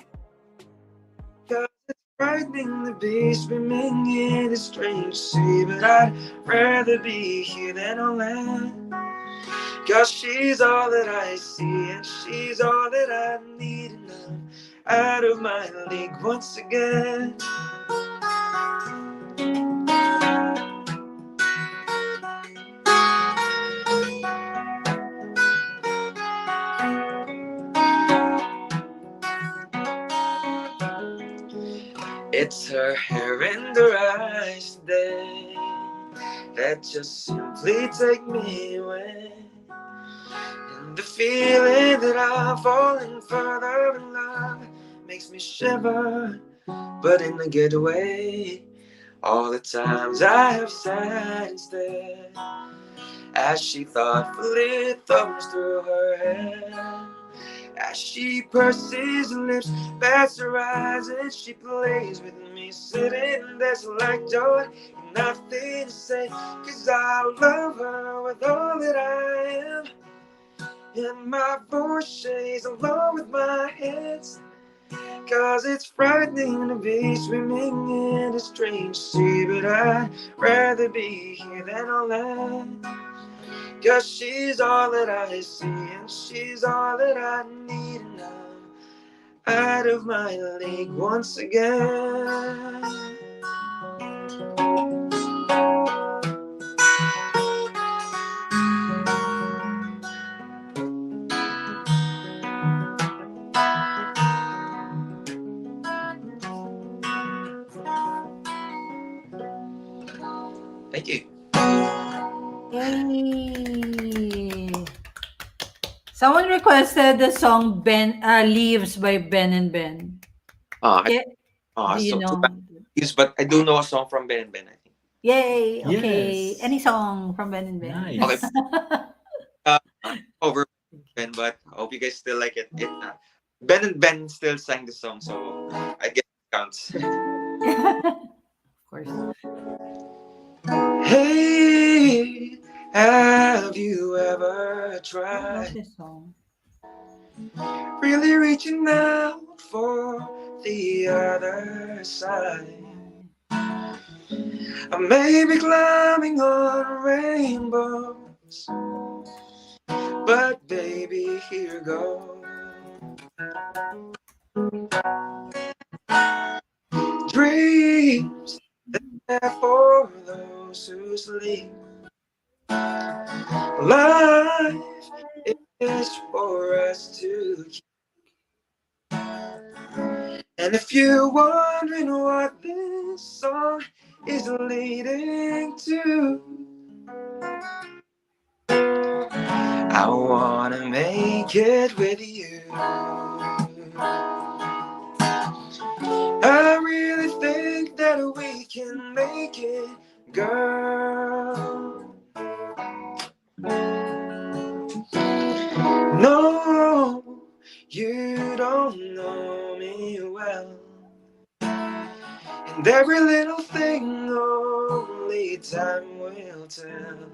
Cause it's frightening to be swimming in a strange sea. But I'd rather be here than on land. Cause she's all that I see, and she's all that I need. And I'm out of my league once again. It's her hair and her eyes today that just simply take me away. And the feeling that I'm falling further in love makes me shiver, but in a good way. All the times I have sat instead as she thoughtfully thumbs through her hair. As she purses her lips, bats her eyes, and she plays with me, sitting there so like joy, nothing to say, cause I love her with all that I am. And my voice shakes along with my hands, cause it's frightening to be swimming in a strange sea. But I'd rather be here than on land. Cause she's all that I see, and she's all that I need. And I'm out of my league once again. Thank you. Yay! Someone requested the song "Ben Leaves" by Ben and Ben. I, Do you so too know? bad. Yes, but I do know a song from Ben and Ben, I think. Yay! Okay, Yes. any song from Ben and Ben. Okay. Nice. Over Ben, but I hope you guys still like it. Ben and Ben still sang the song, so I guess it counts. Of course. Hey, have you ever I love tried this song. really reaching out for the other side? I may be climbing on rainbows, but baby, here goes. Dreams there for those who sleep. Life is for us to keep. And if you're wondering what this song is leading to, I wanna make it with you. I really think that we can make it, girl. No, you don't know me well, And every little thing only time will tell.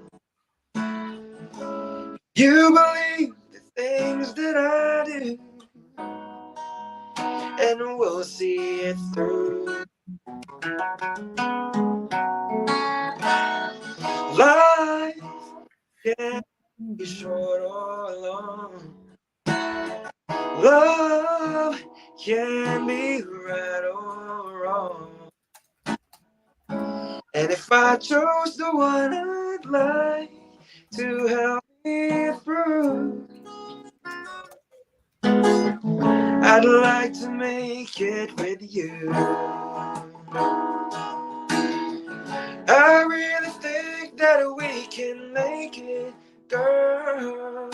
You believe the things that I do, and we'll see it through. Life can be short or long. Love can be right or wrong. And if I chose the one I'd like to help me through, I'd like to make it with you. I really think that we can make it, girl.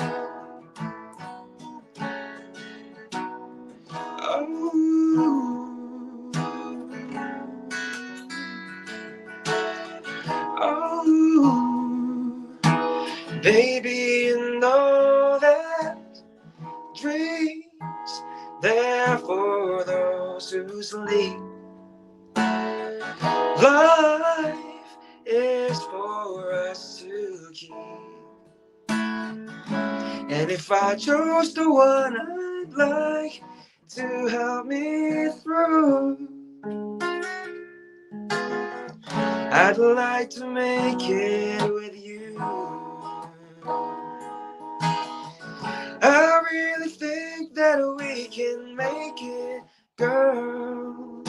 Oh, baby, you know that dreams there for those who sleep. Life is for us to keep. And if I chose the one I'd like to help me through, I'd like to make it with you. I really think that we can make it, girl.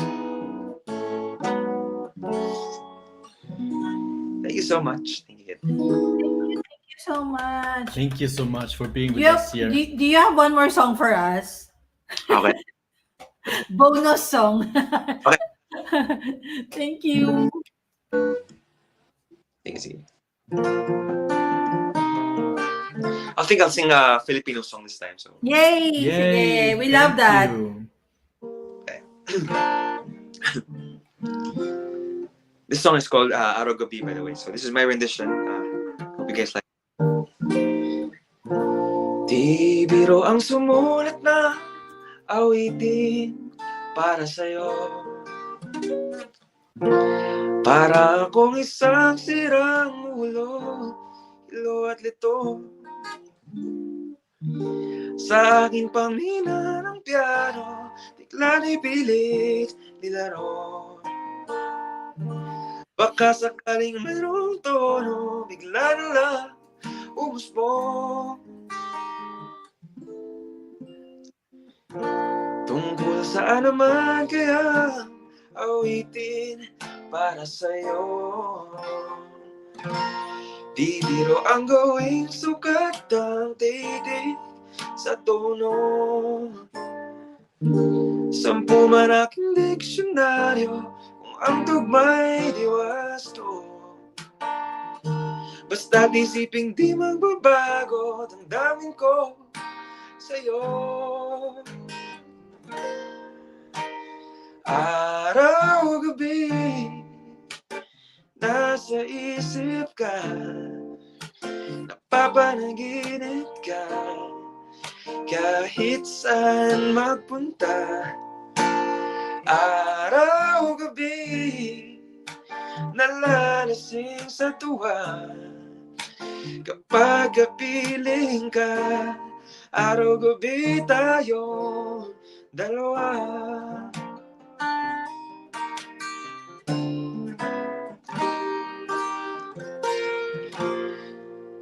Thank you so much. Thank you. Thank you so much. Thank you so much for being Do with you, have, us here. do you have one more song for us? Okay. Bonus song. Okay. Thank you. Thank you. I think I'll sing a Filipino song this time. So. Yay! Yay! Sige, we love that. You. Okay. This song is called Araw Gabi, by the way. So this is my rendition. Hope you guys like. Di biro ang sumulat na awitin para sa'yo. Para akong isang sirang ulo, ilo at lito. Sa aking pamina ng piano, bigla ipilit nilaro. Baka sakaling mayroong tono, bigla na lang umusbong. Tungkol saan naman kaya awitin para sa'yo. Di biro ang gawing sukat ng titig sa tono. 10 man aking diksyonaryo kung ang tugma'y di wasto. Basta't isiping di magbabago, damdamin ko sa'yo. Araw gabi, nasa isip ka, napapanaginip ka, kahit saan magpunta. Araw gabi, nalalasing sa tuwa, kapag kapiling ka. Araw gabi tayo dalawa.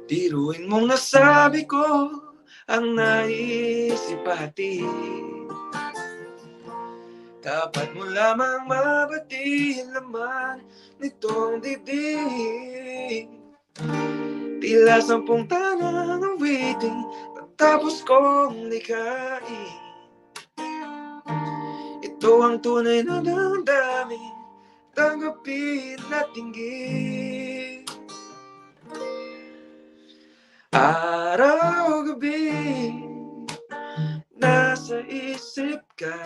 Biruin mong nasabi ko ang naisip pati. Dapat mo lamang mabati ang laman nitong dibdib. Tila 10 tanang awiting pagtapos kong likain. Ito ang tunay na damdamin, tanggapin at tinggin. Araw gabi, nasa isip ka,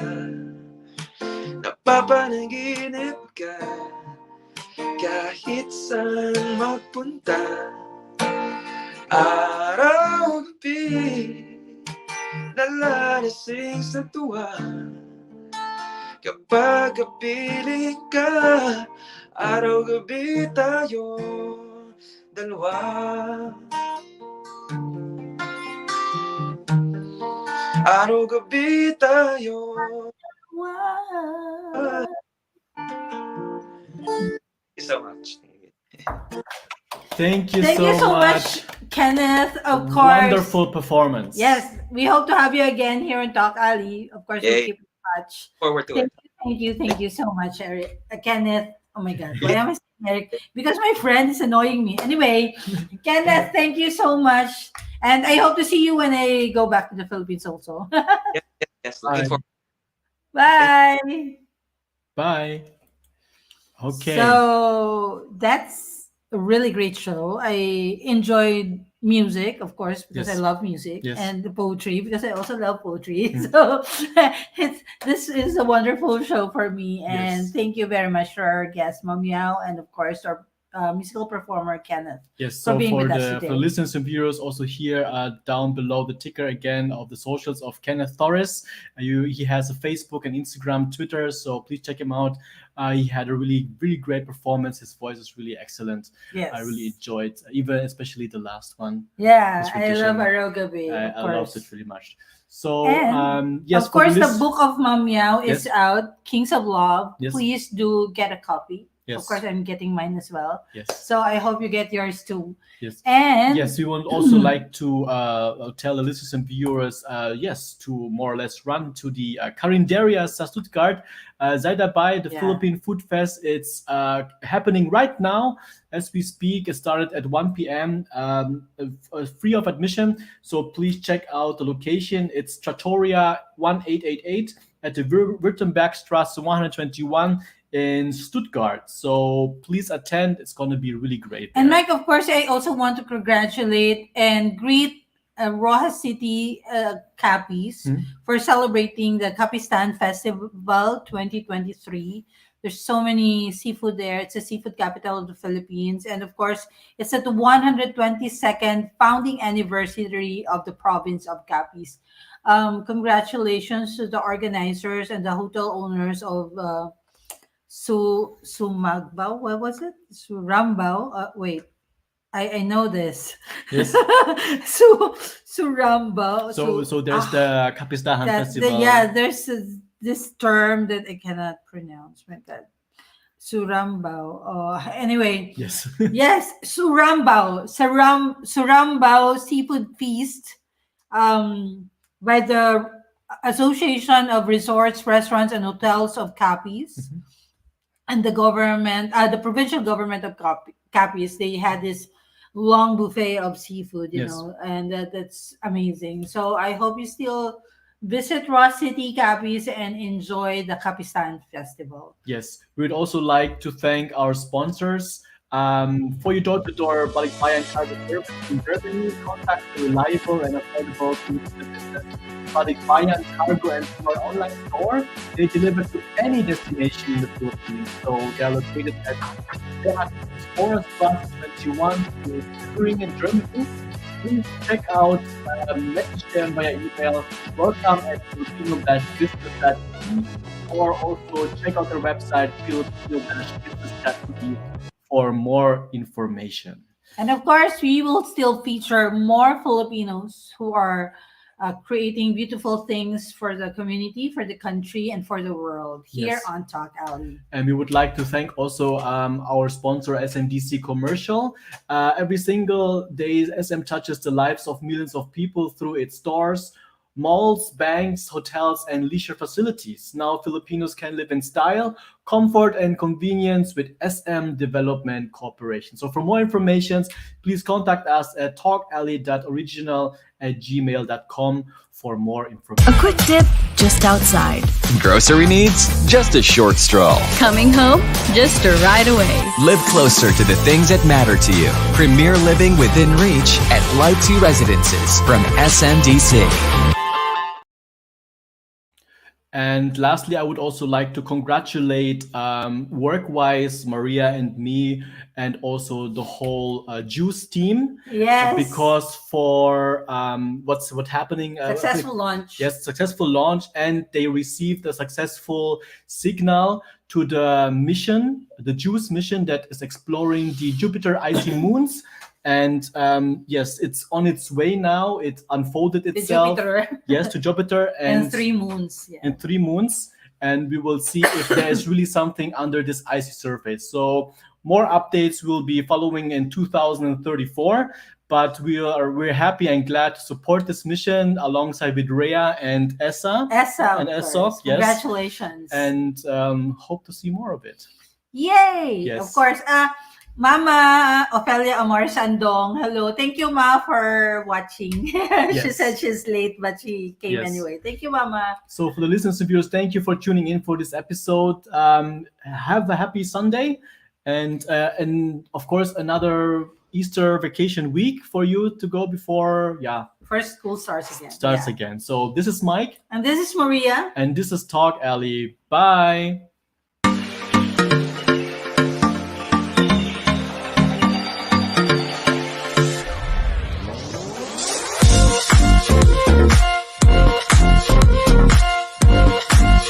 napapanaginip ka, kahit saan magpunta. Araw gabi, nalalasing sa tuwa, Kapag kapili ka, araw-gabi tayo dalawa. Araw-gabi tayo. Wow. Thank you so much. Thank you Thank you so much, Kenneth. Of course. Wonderful performance. Yes, we hope to have you again here in TalkAlley. Of course, we'll Yay. keep in touch. Forward to Thank it. you, thank you so much, Eric. Kenneth. Oh my God, why am I saying Eric? Because my friend is annoying me. Anyway, Kenneth, thank you so much, and I hope to see you when I go back to the Philippines also. Yes. Looking Bye. forward. Bye. Bye. Okay. So that's a really great show. I enjoyed music, of course, because I Yes. love music, Yes. and the poetry because I also love poetry. Mm. So this is a wonderful show for me. And Yes. thank you very much to our guest, Mom Yao, and of course our musical performer Kenneth. Yes, For so being for with us the today. for listeners and viewers, also here down below the ticker again of the socials of Kenneth Torres. He has a Facebook and Instagram, Twitter, so please check him out. He had a really great performance. His voice is really excellent. Yes, I really enjoyed, even especially the last one. Yeah, his I love rendition. Arogabe, I of loved course. it really much. So And yes, of course, for the book of Mom Meow is Yes. out, Kings of Love. Yes. Please do get a copy. Yes. Of course, I'm getting mine as well. Yes. So I hope you get yours too. Yes. And Yes, we would also like to tell the listeners and viewers, yes, to more or less run to the Carinderia Stuttgart. Sei dabei, the Yeah. Philippine Food Fest. It's happening right now as we speak. It started at 1 p.m. Free of admission. So please check out the location. It's Trattoria 1888 at the Württembergstraße 121 in Stuttgart. So please attend. It's going to be really great. And there. Mike, of course, I also want to congratulate and greet Rojas City Capis for celebrating the Capistan Festival 2023. There's so many seafood there. It's a seafood capital of the Philippines. And of course, it's at the 122nd founding anniversary of the province of Capiz. Congratulations to the organizers and the hotel owners of Sumagbao. What was it? Surambao. Wait, I know this. Yes. Surambao. So there's the Kapistahan Festival. There's this term that I cannot pronounce. My God. Surambao. Anyway. Yes. Yes, Surambao. Surambao Seafood Feast. By the Association of Resorts, Restaurants, and Hotels of Capiz. And the government, the provincial government of Capiz, they had this long buffet of seafood, you Yes. know, and that's amazing. So I hope you still visit Ross City, Capiz, and enjoy the Capistan Festival. Yes, we would also like to thank our sponsors. For your door-to-door balikbayan cargo service in Germany, contact the reliable and affordable business Balikbayan Cargo and Store online store. They deliver to any destination in the Philippines. So they are located at Forest Plus 21 in Turin in Germany. Please check out, message them via email, welcome@filipino-business.de, or also check out their website, filipino-business.de, for more information. And of course, we will still feature more Filipinos who are creating beautiful things for the community, for the country, and for the world here Yes. on Talk Alley. And we would like to thank also our sponsor, SMDC Commercial. Every single day, SM touches the lives of millions of people through its stores, malls, banks, hotels, and leisure facilities. Now Filipinos can live in style, comfort, and convenience with SM Development Corporation. So for more information, please contact us at talkalley.original@gmail.com for more information. A quick dip just outside. Grocery needs? Just a short stroll. Coming home? Just a ride away. Live closer to the things that matter to you. Premier living within reach at Light 2 Residences from SMDC. And lastly, I would also like to congratulate work-wise Maria and me, and also the whole Juice team. Yes. Because for what's happening? Successful launch. Yes, successful launch, and they received a successful signal to the mission, the Juice mission that is exploring the Jupiter icy moons. And yes, it's on its way now. It unfolded itself. Jupiter. Yes, to Jupiter And 3 moons. Yeah. in 3 moons, and we will see if there is really something under this icy surface. So more updates will be following in 2034. But we're happy and glad to support this mission alongside with Rhea and Essa. Essa, and of Essa, course. yes. Congratulations. And hope to see more of it. Yay! Yes. Of course. Mama Ophelia Amor Sandong, hello. Thank you, Ma, for watching. She Yes. said she's late, but she came Yes. anyway. Thank you, Mama. So for the listeners and viewers, thank you for tuning in for this episode. Have a happy Sunday, and of course another Easter vacation week for you to go before First school starts again. starts again. So this is Mike, And this is Maria. and this is TalkAlley. Bye.